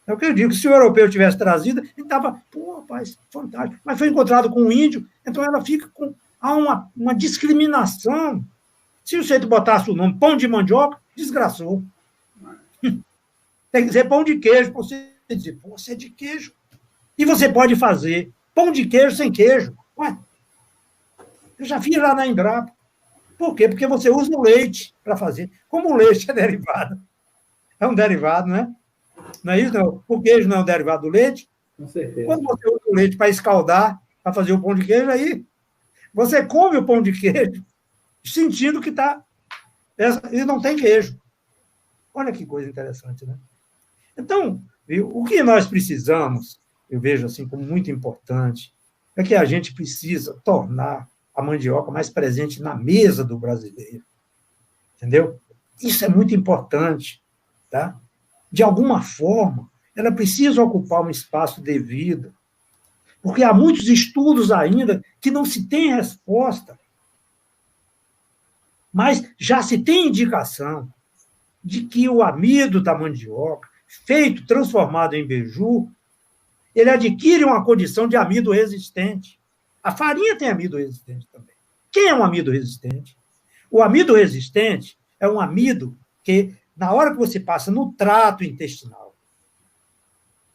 É o que eu digo, se o europeu tivesse trazido, ele estava, pô, rapaz, fantástico. Mas foi encontrado com um índio, então ela fica com. Há uma discriminação. Se o sujeito botasse o nome pão de mandioca, desgraçou. Tem que dizer pão de queijo, para você dizer, pô, você é de queijo. E você pode fazer pão de queijo sem queijo. Ué, eu já fiz lá na Embrapa. Por quê? Porque você usa o leite para fazer. Como o leite é derivado. É um derivado, né? Não é isso? Não. O queijo não é um derivado do leite. Com certeza. Quando você usa o leite para escaldar, para fazer o pão de queijo, aí você come o pão de queijo sentindo que está... E não tem queijo. Olha que coisa interessante, né? Então, o que nós precisamos, eu vejo assim como muito importante, é que a gente precisa tornar a mandioca mais presente na mesa do brasileiro. Entendeu? Isso é muito importante, tá? De alguma forma, ela precisa ocupar um espaço devido, porque há muitos estudos ainda que não se tem resposta, mas já se tem indicação de que o amido da mandioca, feito, transformado em beiju, ele adquire uma condição de amido resistente. A farinha tem amido resistente também. Quem é um amido resistente? O amido resistente é um amido que, na hora que você passa no trato intestinal,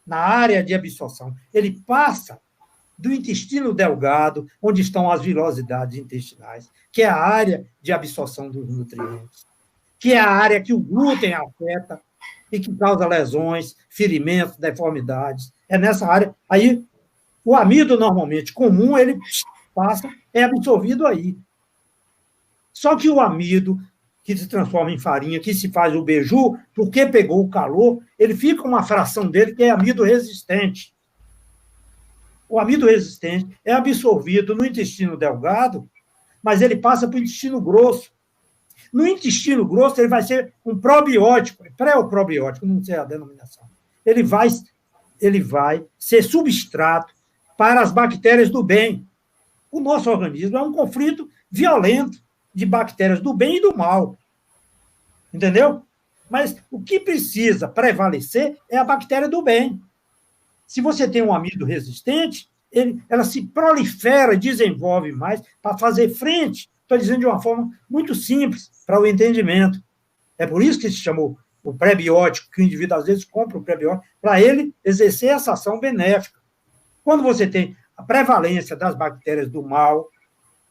na área de absorção, ele passa do intestino delgado, onde estão as vilosidades intestinais, que é a área de absorção dos nutrientes, que é a área que o glúten afeta e que causa lesões, ferimentos, deformidades. É nessa área. Aí, o amido, normalmente, comum, ele passa, é absorvido aí. Só que o amido, que se transforma em farinha, que se faz o beiju, porque pegou o calor, ele fica uma fração dele que é amido resistente. O amido resistente é absorvido no intestino delgado, mas ele passa para o intestino grosso. No intestino grosso, ele vai ser um probiótico, pré-probiótico, não sei a denominação. Ele vai ser substrato para as bactérias do bem. O nosso organismo é um conflito violento de bactérias do bem e do mal. Entendeu? Mas o que precisa prevalecer é a bactéria do bem. Se você tem um amido resistente, ela se prolifera e desenvolve mais para fazer frente. Estou dizendo de uma forma muito simples para o entendimento. É por isso que se chamou o pré-biótico, que o indivíduo às vezes compra o pré-biótico, para ele exercer essa ação benéfica. Quando você tem a prevalência das bactérias do mal,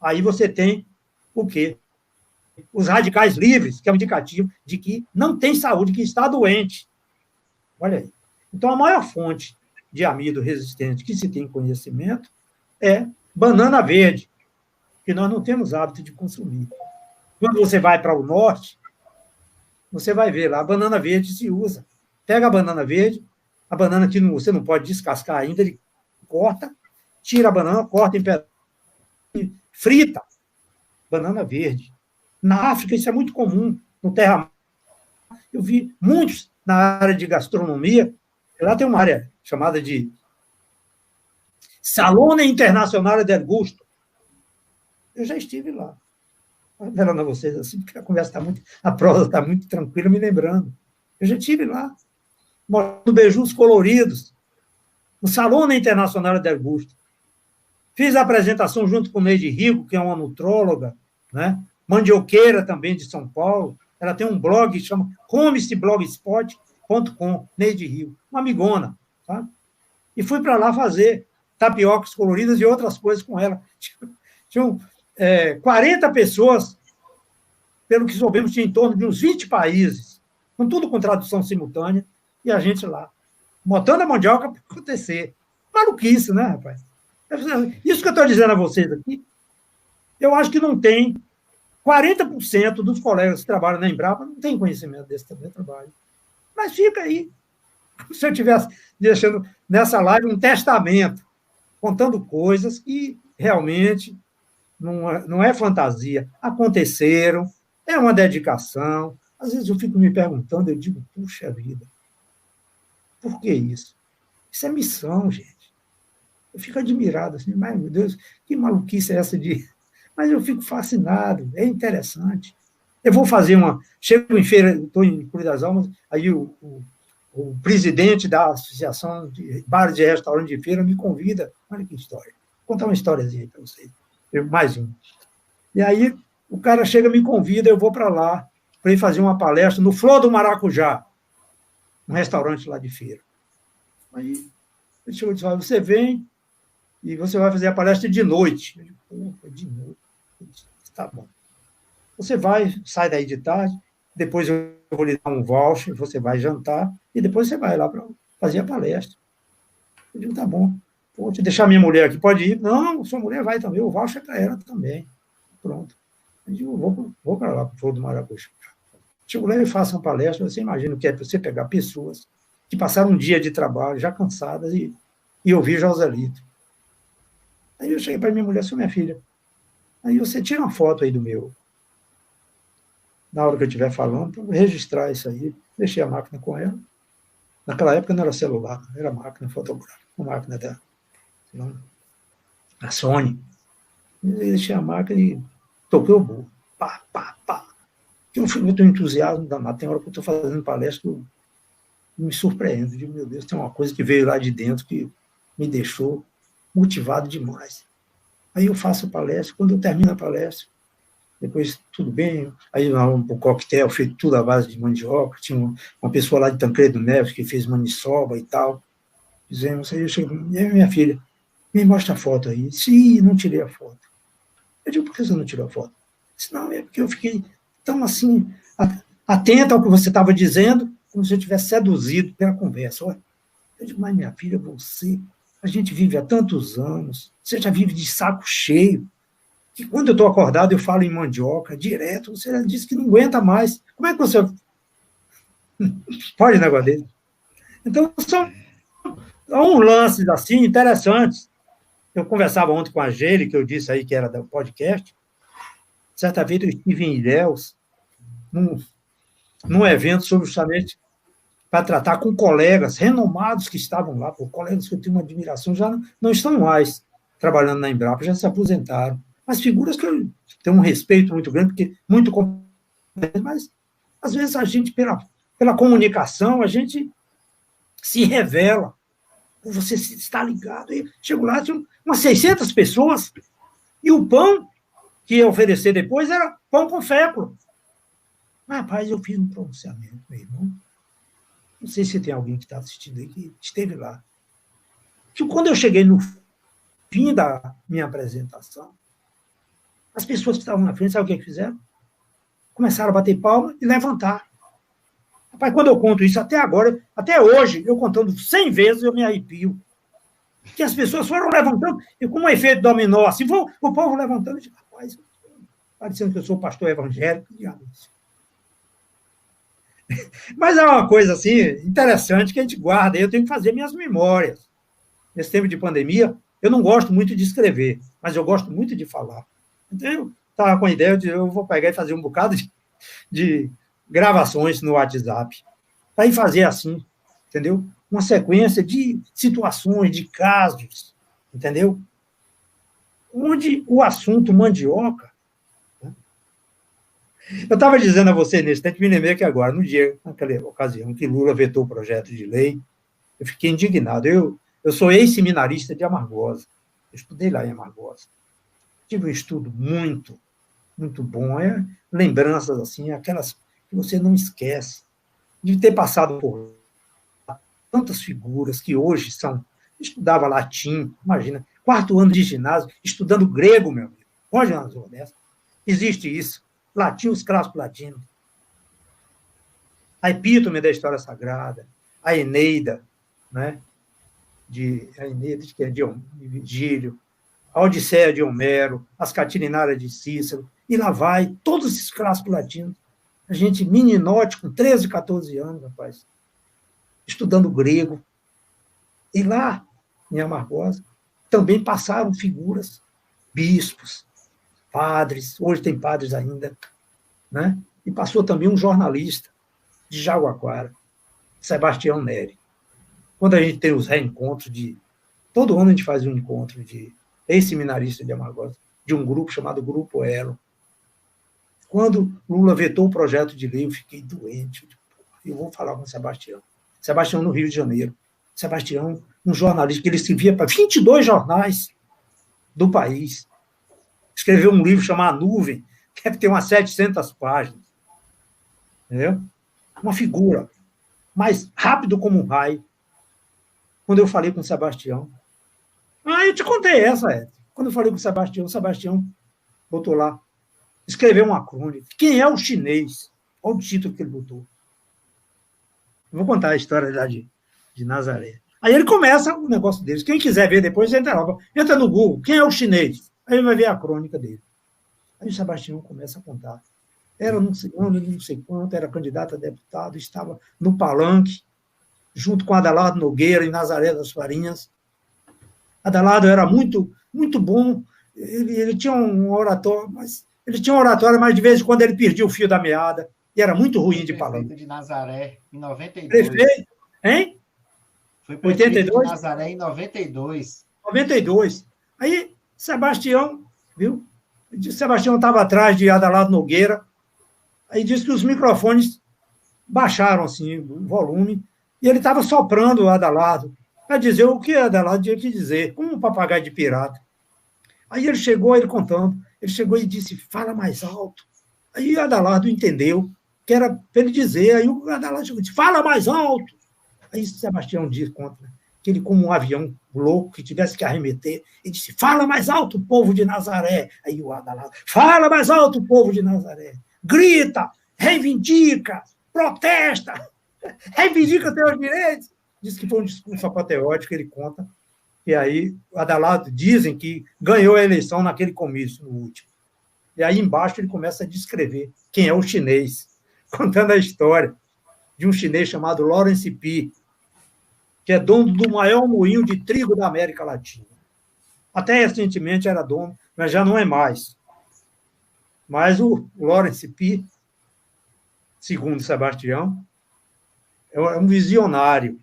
aí você tem o quê? Os radicais livres, que é um indicativo de que não tem saúde, que está doente. Olha aí. Então, a maior fonte de amido resistente que se tem conhecimento é banana verde, que nós não temos hábito de consumir. Quando você vai para o norte, você vai ver lá, a banana verde se usa. Pega a banana verde, a banana que você não pode descascar ainda, ele corta, tira a banana, corta em pedaços, frita. Banana verde. Na África, isso é muito comum, no terra. Eu vi muitos na área de gastronomia, lá tem uma área chamada de Salone Internazionale del Gusto. Eu já estive lá. Falando a vocês assim, porque a conversa está muito, a prosa está muito tranquila, me lembrando. Eu já estive lá, mostrando beijos coloridos, no Salone Internazionale del Gusto. Fiz a apresentação junto com Neide Rigo, que é uma nutróloga, né? Mandioqueira também de São Paulo. Ela tem um blog que chama comesteblogspot.com, Neide Rigo, uma amigona, tá? E fui para lá fazer tapiocas coloridas e outras coisas com ela. Tinham 40 pessoas, pelo que soubemos, tinha em torno de uns 20 países, com tudo com tradução simultânea, e a gente lá, botando a mandioca para acontecer. Maluquice, né, rapaz? Isso que eu estou dizendo a vocês aqui, eu acho que não tem 40% dos colegas que trabalham na Embrapa não tem conhecimento desse também trabalho. Mas fica aí. Se eu estivesse deixando nessa live um testamento, contando coisas que realmente não é fantasia, aconteceram, é uma dedicação. Às vezes eu fico me perguntando, eu digo, puxa vida, por que isso? Isso é missão, gente. Eu fico admirado, assim, mas, meu Deus, que maluquice é essa de... Mas eu fico fascinado, é interessante. Eu vou fazer chego em feira, estou em Cruz das Almas, aí o o presidente da Associação de Bares e Restaurantes de Feira me convida. Olha que história. Vou contar uma historiazinha para vocês. Mais um. E aí, o cara chega, me convida, eu vou para lá, para ir fazer uma palestra no Flor do Maracujá, um restaurante lá de feira. Aí, ele chegou e disse, você vem e você vai fazer a palestra de noite. Eu digo, de noite? Tá bom. Você vai, sai daí de tarde, depois eu vou lhe dar um voucher, você vai jantar, e depois você vai lá para fazer a palestra. Eu digo, tá bom. Vou te deixar minha mulher aqui, pode ir? Não, sua mulher vai também, o voucher é para ela também. Pronto. Eu digo, vou para lá, para o Flor do Maracujá. Chego lá e faço uma palestra, você imagina o que é você pegar pessoas que passaram um dia de trabalho, já cansadas, e ouvir Joselito. Aí eu cheguei para minha mulher, sou minha filha. Aí você tira uma foto aí do meu. Na hora que eu estiver falando, para registrar isso aí, deixei a máquina com ela. Naquela época não era celular, era máquina fotográfica, uma máquina da Sony. E deixei a máquina e toquei o burro. Pá, pá, pá. Eu fui muito entusiasmo danado. Tem hora que eu estou fazendo palestra, eu me surpreendo. Eu digo, meu Deus, tem uma coisa que veio lá de dentro que me deixou motivado demais. Aí eu faço a palestra, quando eu termino a palestra, depois tudo bem, aí um coquetel feito tudo à base de mandioca, tinha uma pessoa lá de Tancredo Neves que fez maniçoba e tal, fizemos, aí eu chego, e aí minha filha, me mostra a foto aí. Sim, não tirei a foto. Eu digo, por que você não tirou a foto? Disse, não, é porque eu fiquei tão assim, atenta ao que você estava dizendo, como se eu tivesse seduzido pela conversa. Olha, eu digo, mas minha filha, a gente vive há tantos anos, você já vive de saco cheio, que quando eu estou acordado eu falo em mandioca direto, você disse que não aguenta mais. Como é que você... Pode negócio dele. Então, são uns lances assim interessantes. Eu conversava ontem com a Geire, que eu disse aí que era do podcast. Certa vez eu estive em Ilhéus, num evento sobre justamente para tratar com colegas renomados que estavam lá, colegas que eu tenho uma admiração, já não estão mais trabalhando na Embrapa, já se aposentaram. Mas figuras que eu tenho um respeito muito grande, porque muito competente, mas às vezes a gente, pela comunicação, a gente se revela. Você está ligado. E chego lá, tinha umas 600 pessoas, e o pão que ia oferecer depois era pão com fécula. Rapaz, eu fiz um pronunciamento, meu irmão. Não sei se tem alguém que está assistindo aí que esteve lá. Que quando eu cheguei no fim da minha apresentação, as pessoas que estavam na frente, sabe o que fizeram? Começaram a bater palma e levantar. Rapaz, quando eu conto isso, até agora, até hoje, eu contando 100 vezes, eu me arrepio. Que as pessoas foram levantando, e com um efeito dominó, assim, o povo levantando, e disse, rapaz, parecendo que eu sou pastor evangélico, diabo. Mas é uma coisa assim interessante que a gente guarda. Eu tenho que fazer minhas memórias. Nesse tempo de pandemia, eu não gosto muito de escrever, mas eu gosto muito de falar. Então, eu estava com a ideia de eu vou pegar e fazer um bocado de gravações no WhatsApp. Para ir fazer assim, entendeu? Uma sequência de situações, de casos, entendeu? Onde o assunto mandioca. Eu estava dizendo a você nesse tempo, me lembrei que agora, naquela ocasião que Lula vetou o projeto de lei, eu fiquei indignado. Eu sou ex-seminarista de Amargosa. Eu estudei lá em Amargosa. Tive um estudo muito, muito bom. Lembranças, assim, aquelas que você não esquece. De ter passado por tantas figuras que hoje são... Estudava latim, imagina, 4º ano de ginásio, estudando grego, meu amigo. Pode uma zona dessa? Existe isso. Latim, os clássicos latinos. A epítome da história sagrada, a Eneida, né? A Eneida, que é de Virgílio, a Odisseia de Homero, as Catilinárias de Cícero, e lá vai, todos esses clássicos latinos. A gente, meninote, com 13, 14 anos, rapaz, estudando grego. E lá, em Amargosa, também passaram figuras, bispos, padres, hoje tem padres ainda, né? E passou também um jornalista de Jaguaquara, Sebastião Neri. Quando a gente tem os reencontros todo ano a gente faz um encontro de ex-seminarista de Amargosa, de um grupo chamado Grupo Elo. Quando Lula vetou o projeto de lei, eu fiquei doente. Eu vou falar com o Sebastião. Sebastião no Rio de Janeiro. Sebastião, um jornalista que ele escrevia para 22 jornais do país. Escreveu um livro chamado A Nuvem, que tem umas 700 páginas. Entendeu? Uma figura, mas rápido como um raio. Quando eu falei com o Sebastião. Eu te contei essa, Ed. Quando eu falei com o Sebastião botou lá, escreveu uma crônica. Quem é o chinês? Olha o título que ele botou. Eu vou contar a história lá de Nazaré. Aí ele começa o negócio deles. Quem quiser ver depois, entra lá. Entra no Google. Quem é o chinês? Aí ele vai ver a crônica dele. Aí o Sebastião começa a contar. Era não sei onde, não sei quanto, era candidato a deputado, estava no palanque, junto com Adelardo Nogueira, em Nazaré das Farinhas. Adelardo era muito, muito bom. Ele tinha um oratório, mas de vez em quando ele perdia o fio da meada. E era muito ruim de palanque. Prefeito de Nazaré, em 92. Prefeito, hein? Foi prefeito 82? de Nazaré em 92. 92. Aí, Sebastião, viu? Sebastião estava atrás de Adelardo Nogueira. Aí disse que os microfones baixaram assim, o volume, e ele estava soprando o Adelardo para dizer o que Adelardo tinha que dizer, como um papagaio de pirata. Aí ele chegou, ele contando, ele chegou e disse, fala mais alto. Aí o Adelardo entendeu que era para ele dizer, aí o Adelardo chegou e disse, fala mais alto. Aí Sebastião diz, conta, que ele, como um avião louco, que tivesse que arremeter, ele disse, fala mais alto, povo de Nazaré. Aí o Adelardo, fala mais alto, povo de Nazaré. Grita, reivindica, protesta, reivindica teus direitos. Diz que foi um discurso apoteótico, ele conta. E aí, o Adelardo dizem que ganhou a eleição naquele comício, no último. E aí, embaixo, ele começa a descrever quem é o chinês, contando a história de um chinês chamado Lawrence Pi, que é dono do maior moinho de trigo da América Latina. Até recentemente era dono, mas já não é mais. Mas o Lawrence Pi, segundo Sebastião, é um visionário.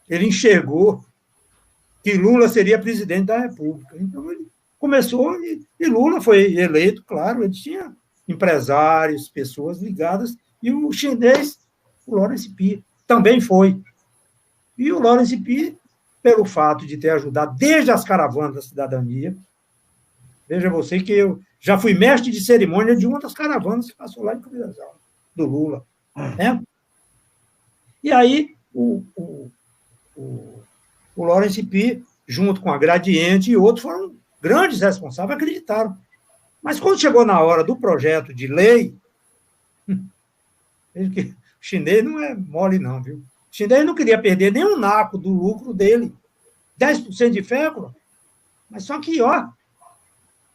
Ele enxergou que Lula seria presidente da República. Então, ele começou, e Lula foi eleito, claro, ele tinha empresários, pessoas ligadas, e o chinês, o Lawrence Pi, também foi. E o Lawrence Pi, pelo fato de ter ajudado desde as caravanas da cidadania, veja você que eu já fui mestre de cerimônia de uma das caravanas que passou lá em Cruzal, do Lula. Né? E aí, o Lawrence Pi, junto com a Gradiente e outros, foram grandes responsáveis, acreditaram. Mas quando chegou na hora do projeto de lei, veja que o chinês não é mole, não, viu? O chinês não queria perder nem um naco do lucro dele. 10% de fécula. Mas só que,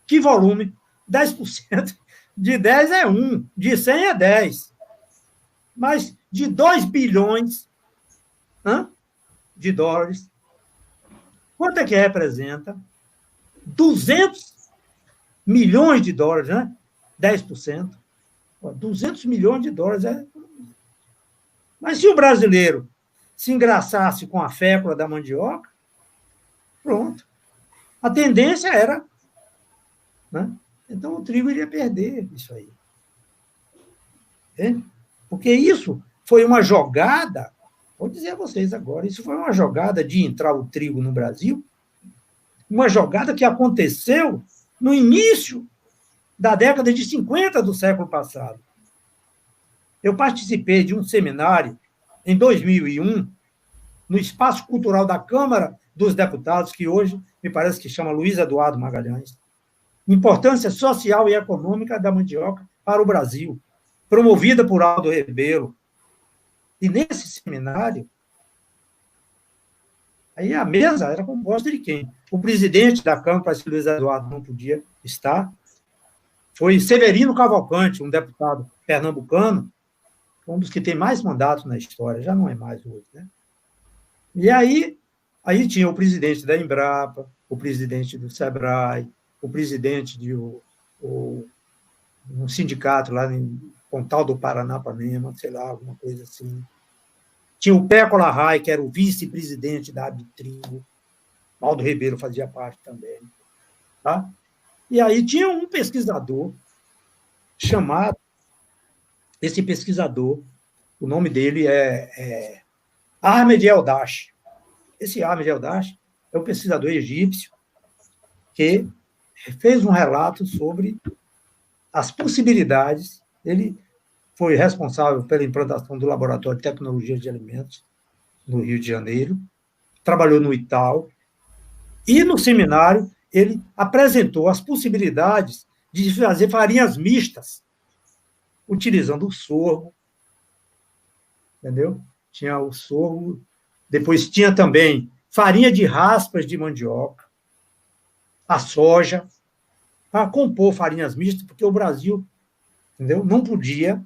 que volume. 10% de 10 é 1, de 100 é 10. Mas de 2 bilhões de dólares, quanto é que representa? 200 milhões de dólares, né? 10%. 200 milhões de dólares é... Mas se o brasileiro se engraçasse com a fécula da mandioca, pronto. A tendência era... Né? Então, o trigo iria perder isso aí. Porque isso foi uma jogada, vou dizer a vocês agora, isso foi uma jogada de entrar o trigo no Brasil, uma jogada que aconteceu no início da década de 50 do século passado. Eu participei de um seminário em 2001, no Espaço Cultural da Câmara dos Deputados, que hoje me parece que chama Luiz Eduardo Magalhães, Importância Social e Econômica da Mandioca para o Brasil, promovida por Aldo Rebelo. E nesse seminário, aí a mesa era composta de quem? O presidente da Câmara, esse Luiz Eduardo não podia estar, foi Severino Cavalcante, um deputado pernambucano, um dos que tem mais mandatos na história, já não é mais hoje, né? E aí tinha o presidente da Embrapa, o presidente do Sebrae, o presidente de um sindicato lá em Pontal do Paranapanema, sei lá, alguma coisa assim. Tinha o Pécola Rai, que era o vice-presidente da Abitrigo. Aldo Ribeiro fazia parte também. Tá? E aí tinha um pesquisador chamado, esse pesquisador, o nome dele é Ahmed El-Dash. Esse Ahmed El-Dash é um pesquisador egípcio que fez um relato sobre as possibilidades. Ele foi responsável pela implantação do Laboratório de Tecnologia de Alimentos no Rio de Janeiro, trabalhou no Itaú, e no seminário ele apresentou as possibilidades de fazer farinhas mistas, utilizando o sorgo, entendeu? Tinha o sorgo, depois tinha também farinha de raspas de mandioca, a soja, para compor farinhas mistas, porque o Brasil, entendeu? Não podia,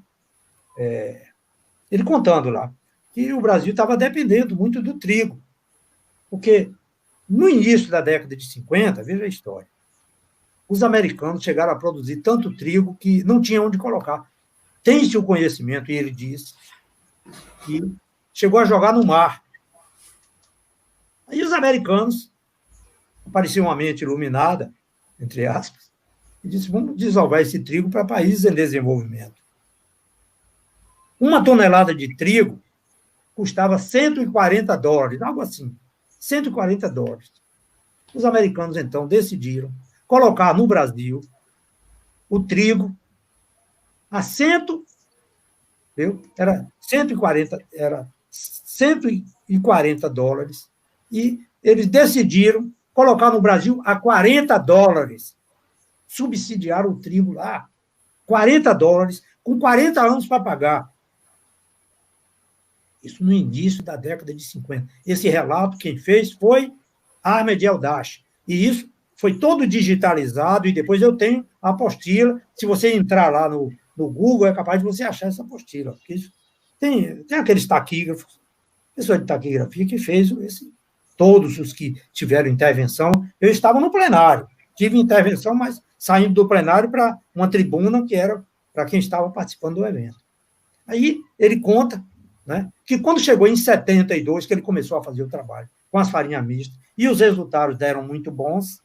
ele contando lá, que o Brasil estava dependendo muito do trigo, porque no início da década de 50, veja a história, os americanos chegaram a produzir tanto trigo que não tinha onde colocar. Tem-se o conhecimento, e ele disse, que chegou a jogar no mar. Aí os americanos, apareceu uma mente iluminada, entre aspas, e disse, vamos desovar esse trigo para países em desenvolvimento. Uma tonelada de trigo custava $140, algo assim, $140. Os americanos, então, decidiram colocar no Brasil o trigo a era $140, e eles decidiram colocar no Brasil a $40. Subsidiaram o trigo lá, $40, com 40 anos para pagar. Isso no início da década de 50. Esse relato, quem fez foi Ahmed El-Dash. E isso foi todo digitalizado, e depois eu tenho a apostila. Se você entrar lá no Google, é capaz de você achar essa apostila. Porque isso tem aqueles taquígrafos, pessoa de taquigrafia que fez todos os que tiveram intervenção. Eu estava no plenário, tive intervenção, mas saindo do plenário para uma tribuna que era para quem estava participando do evento. Aí ele conta, né, que quando chegou em 72, que ele começou a fazer o trabalho com as farinhas mistas, e os resultados deram muito bons,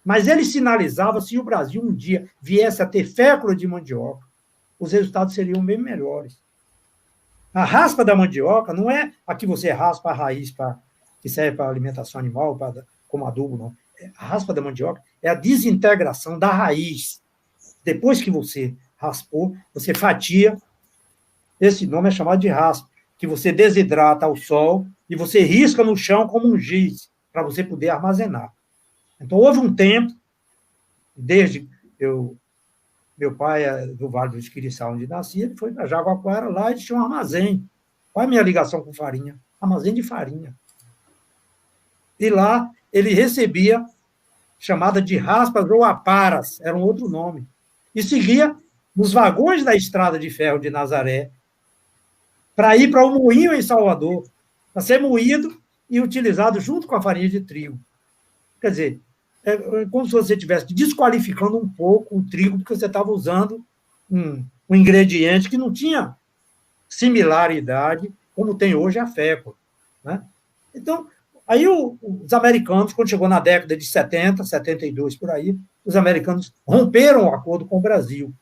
mas ele sinalizava, se o Brasil um dia viesse a ter fécula de mandioca, os resultados seriam bem melhores. A raspa da mandioca não é a que você raspa a raiz que serve para alimentação animal, como adubo, não. A raspa da mandioca é a desintegração da raiz. Depois que você raspou, você fatia. Esse nome é chamado de raspa, que você desidrata ao sol e você risca no chão como um giz, para você poder armazenar. Então, houve um tempo, desde meu pai é do Vale do Esquiriçá, onde nasci, ele foi para Jaguaquara, lá e tinha um armazém. Qual é a minha ligação com farinha? Armazém de farinha. E lá ele recebia chamada de raspas ou aparas, era um outro nome, e seguia nos vagões da estrada de ferro de Nazaré, para ir para o moinho em Salvador, para ser moído e utilizado junto com a farinha de trigo. Quer dizer, é como se você estivesse desqualificando um pouco o trigo, porque você estava usando um ingrediente que não tinha similaridade, como tem hoje a fécula, né? Então, aí os americanos, quando chegou na década de 70, 72, por aí, os americanos romperam o acordo com o Brasil.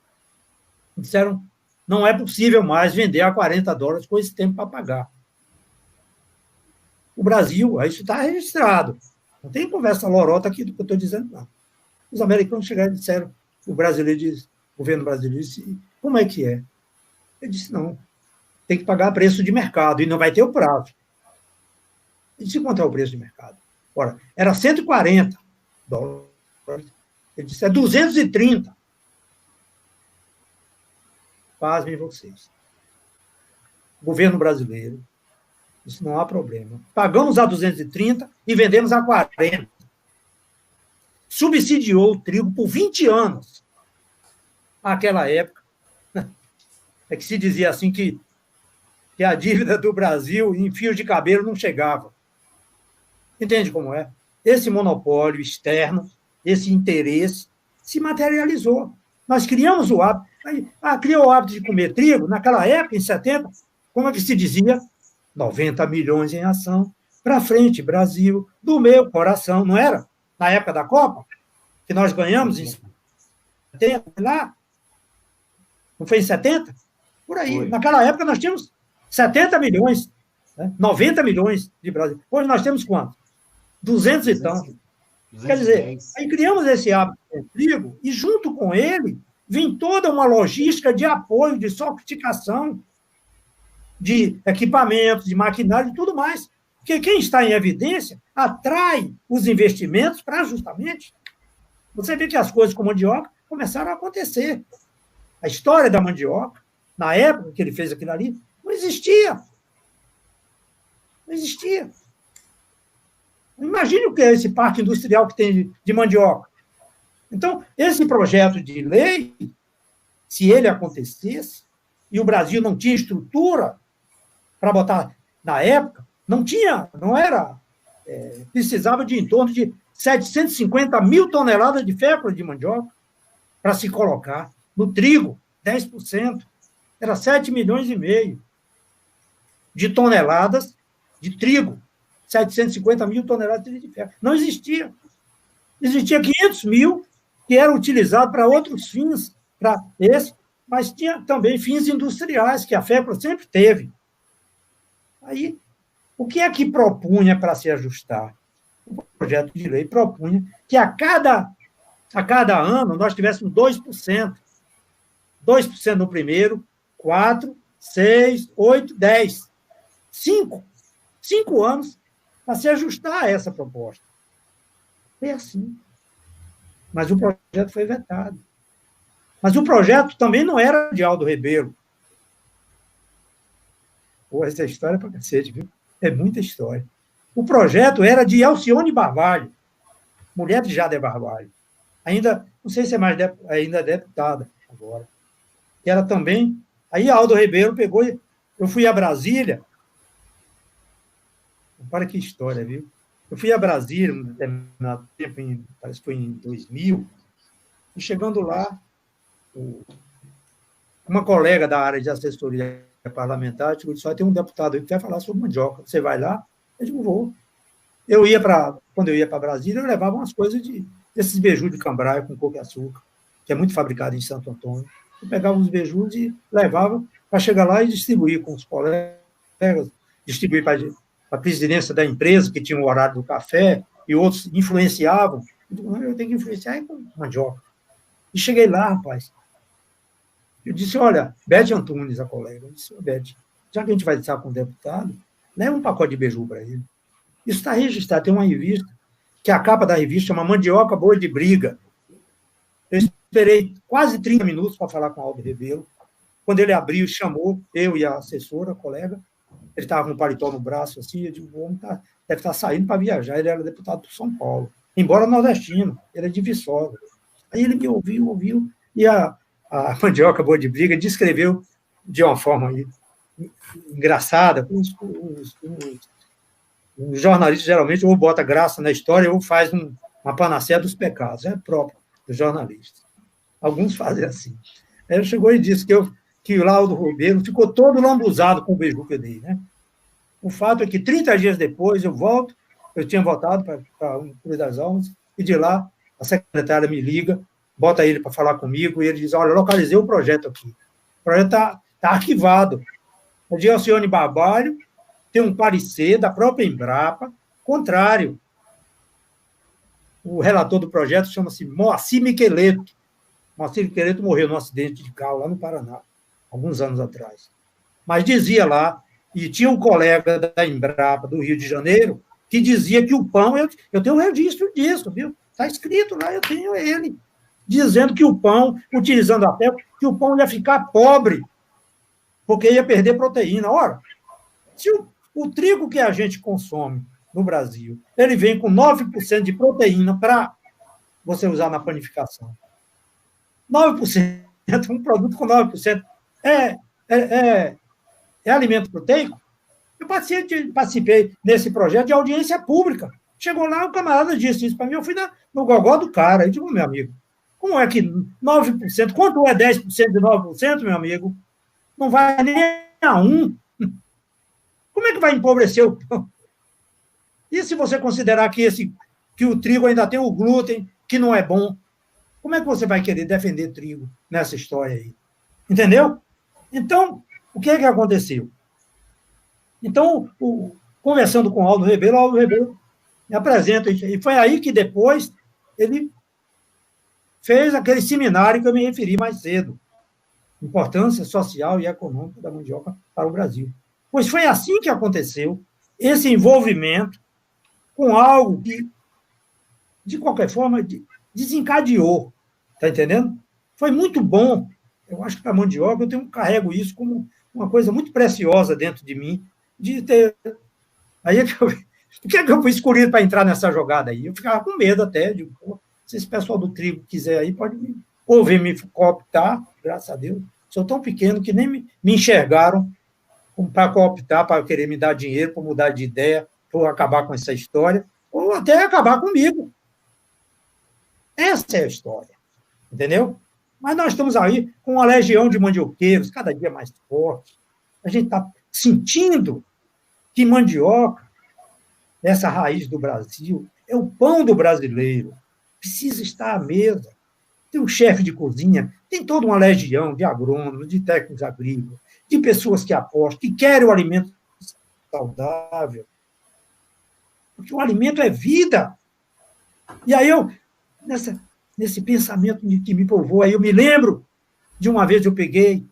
Disseram, não é possível mais vender a $40 com esse tempo para pagar. O Brasil, isso está registrado. Não tem conversa lorota aqui do que eu estou dizendo, não. Os americanos chegaram e disseram, o governo brasileiro disse, como é que é? Ele disse, não, tem que pagar preço de mercado e não vai ter o prazo. Ele disse, quanto é o preço de mercado? Ora, era $140. Ele disse, é 230. Pasmem vocês. O governo brasileiro, isso não há problema. Pagamos a 230 e vendemos a 40. Subsidiou o trigo por 20 anos. Naquela época, é que se dizia assim que a dívida do Brasil em fios de cabelo não chegava. Entende como é? Esse monopólio externo, esse interesse, se materializou. Nós criamos o hábito. Criou o hábito de comer trigo, naquela época, em 70, como é que se dizia? 90 milhões em ação. Para frente, Brasil, do meu coração, não era? Na época da Copa, que nós ganhamos em 70, lá? Não foi em 70? Por aí. Foi. Naquela época, nós tínhamos 70 milhões, né? 90 milhões de brasileiros. Hoje nós temos quanto? 200 e tanto. Quer dizer, aí criamos esse hábito do trigo e, junto com ele, vem toda uma logística de apoio, de sofisticação, de equipamentos, de maquinário e tudo mais. Porque quem está em evidência atrai os investimentos para justamente você vê que as coisas com mandioca começaram a acontecer. A história da mandioca, na época que ele fez aquilo ali, não existia. Não existia. Imagine o que é esse parque industrial que tem de mandioca. Então, esse projeto de lei, se ele acontecesse, e o Brasil não tinha estrutura para botar, na época, não era, precisava de em torno de 750 mil toneladas de fécula de mandioca para se colocar. No trigo, 10%. Era 7 milhões e meio de toneladas de trigo. 750 mil toneladas de fécula. Não existia. Existia 500 mil que eram utilizados para outros fins, para esse, mas tinha também fins industriais, que a fécula sempre teve. Aí, o que é que propunha para se ajustar? O projeto de lei propunha que a cada ano nós tivéssemos 2%. 2% no primeiro, 4, 6, 8, 10. 5 anos para se ajustar a essa proposta. Foi assim. Mas o projeto foi vetado. Mas o projeto também não era de Aldo Rebelo. Pô, essa história é para cacete, viu? É muita história. O projeto era de Alcione Barbalho, mulher de Jader Barbalho. Ainda, não sei se é mais ainda deputada agora. Que era também... Aí Aldo Rebelo pegou... Eu fui a Brasília... Para que história, viu? Eu fui a Brasília, um determinado tempo, parece que foi em 2000, e chegando lá, uma colega da área de assessoria parlamentar disse, tem um deputado aí que quer falar sobre mandioca. Você vai lá? Eu digo, vou. Quando eu ia para Brasília, eu levava umas coisas desses beiju de cambraia com coco e açúcar, que é muito fabricado em Santo Antônio. Eu pegava os beijus e levava para chegar lá e distribuir com os colegas, distribuir para a presidência da empresa, que tinha o horário do café, e outros influenciavam. Eu tenho que influenciar com mandioca. E cheguei lá, rapaz. Eu disse, olha, Beth Antunes, a colega, eu disse, Beth, já que a gente vai estar com o deputado, leva um pacote de beiju para ele. Isso está registrado, tem uma revista, que a capa da revista chama Mandioca Boa de Briga. Eu esperei quase 30 minutos para falar com o Aldo Rebelo. Quando ele abriu, chamou eu e a assessora, a colega, ele estava com um paletó no braço, assim, eu digo, o homem deve estar saindo para viajar, ele era deputado por São Paulo, embora nordestino, ele é de Viçosa. Aí ele me ouviu, e a Mandioca Boa de Briga descreveu de uma forma engraçada. Os jornalistas, geralmente, ou bota graça na história, ou faz uma panaceia dos pecados, é próprio dos jornalistas. Alguns fazem assim. Aí ele chegou e disse que o Aldo Rebelo ficou todo lambuzado com o beiju que eu dei, né? O fato é que 30 dias depois eu tinha voltado para o Cruz das Almas, e de lá a secretária me liga, bota ele para falar comigo, e ele diz, olha, localizei o projeto aqui. O projeto está arquivado. O de Alcione Barbalho tem um parecer da própria Embrapa contrário. O relator do projeto chama-se Moacir Miqueleto. Moacir Miqueleto morreu num acidente de carro lá no Paraná, alguns anos atrás. Mas dizia lá, e tinha um colega da Embrapa do Rio de Janeiro, que dizia que o pão, eu tenho um registro disso, viu? Está escrito lá, eu tenho ele, dizendo que o pão, utilizando a terra, que o pão ia ficar pobre, porque ia perder proteína. Ora, se o trigo que a gente consome no Brasil, ele vem com 9% de proteína para você usar na panificação. 9%, um produto com 9%, é alimento proteico? Eu participei nesse projeto de audiência pública. Chegou lá, o camarada disse isso para mim, eu fui no gogó do cara. Eu digo, meu amigo, como é que 9%, quanto é 10% de 9%, meu amigo? Não vai nem a 1%. Como é que vai empobrecer o pão? E se você considerar que o trigo ainda tem o glúten, que não é bom, como é que você vai querer defender trigo nessa história aí? Entendeu? Então, o que é que aconteceu? Então, conversando com o Aldo Rebelo me apresenta, e foi aí que depois ele fez aquele seminário que eu me referi mais cedo, importância social e econômica da mandioca para o Brasil. Pois foi assim que aconteceu, esse envolvimento com algo que, de qualquer forma, desencadeou, está entendendo? Foi muito bom. Eu acho que a mandioca, carrego isso como uma coisa muito preciosa dentro de mim, de ter... Aí é que eu fui escolhido para entrar nessa jogada aí? Eu ficava com medo até, de, se esse pessoal do tribo quiser aí, pode vir me cooptar, graças a Deus. Sou tão pequeno que nem me enxergaram para cooptar, para querer me dar dinheiro, para mudar de ideia, para acabar com essa história, ou até acabar comigo. Essa é a história, entendeu? Mas nós estamos aí com uma legião de mandioqueiros, cada dia mais forte. A gente está sentindo que mandioca, essa raiz do Brasil, é o pão do brasileiro. Precisa estar à mesa. Tem um chefe de cozinha, tem toda uma legião de agrônomos, de técnicos agrícolas, de pessoas que apostam, que querem o alimento saudável. Porque o alimento é vida. E aí nesse pensamento que me povoa, aí eu me lembro de uma vez eu peguei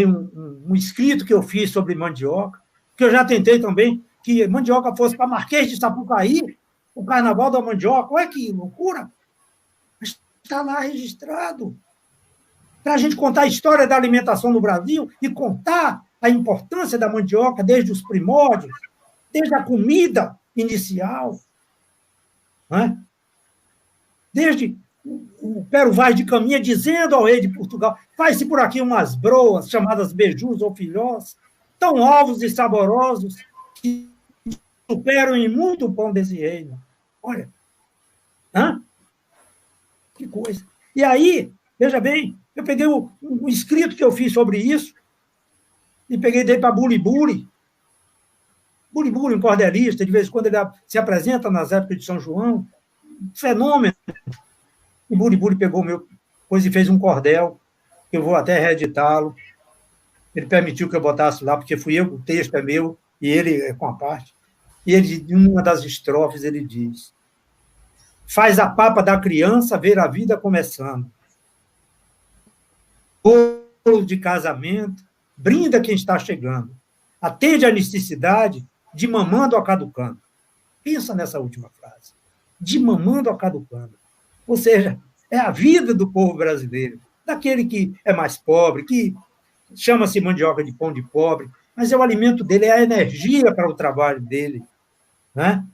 um escrito que eu fiz sobre mandioca, que eu já tentei também que mandioca fosse para Marquês de Sapucaí, o Carnaval da Mandioca. Olha que loucura! Mas está lá registrado. Para a gente contar a história da alimentação no Brasil e contar a importância da mandioca desde os primórdios, desde a comida inicial, né? Desde o Pero Vaz de Caminha dizendo ao rei de Portugal, faz-se por aqui umas broas chamadas beijus ou filhós, tão ovos e saborosos que superam em muito o pão desse reino. Olha, que coisa. E aí, veja bem, eu peguei um escrito que eu fiz sobre isso e dei para Bulibuli. Bulibuli, um cordelista, de vez em quando ele se apresenta nas épocas de São João, fenômeno. E Bulibuli pegou pois e fez um cordel, que eu vou até reeditá-lo. Ele permitiu que eu botasse lá, porque fui eu, o texto é meu, e ele é com a parte. E ele, em uma das estrofes, ele diz: faz a papa da criança ver a vida começando. Bolo de casamento, brinda quem está chegando. Atende à necessidade de mamando a caducando. Pensa nessa última frase. De mamando a caducando. Ou seja, é a vida do povo brasileiro, daquele que é mais pobre, que chama-se mandioca de pão de pobre, mas é o alimento dele, é a energia para o trabalho dele. Né?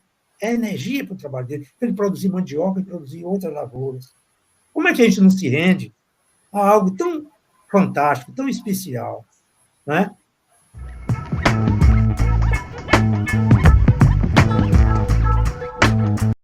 É a energia para o trabalho dele. Ele produzir mandioca e produzir outras lavouras. Como é que a gente não se rende a algo tão fantástico, tão especial? Né?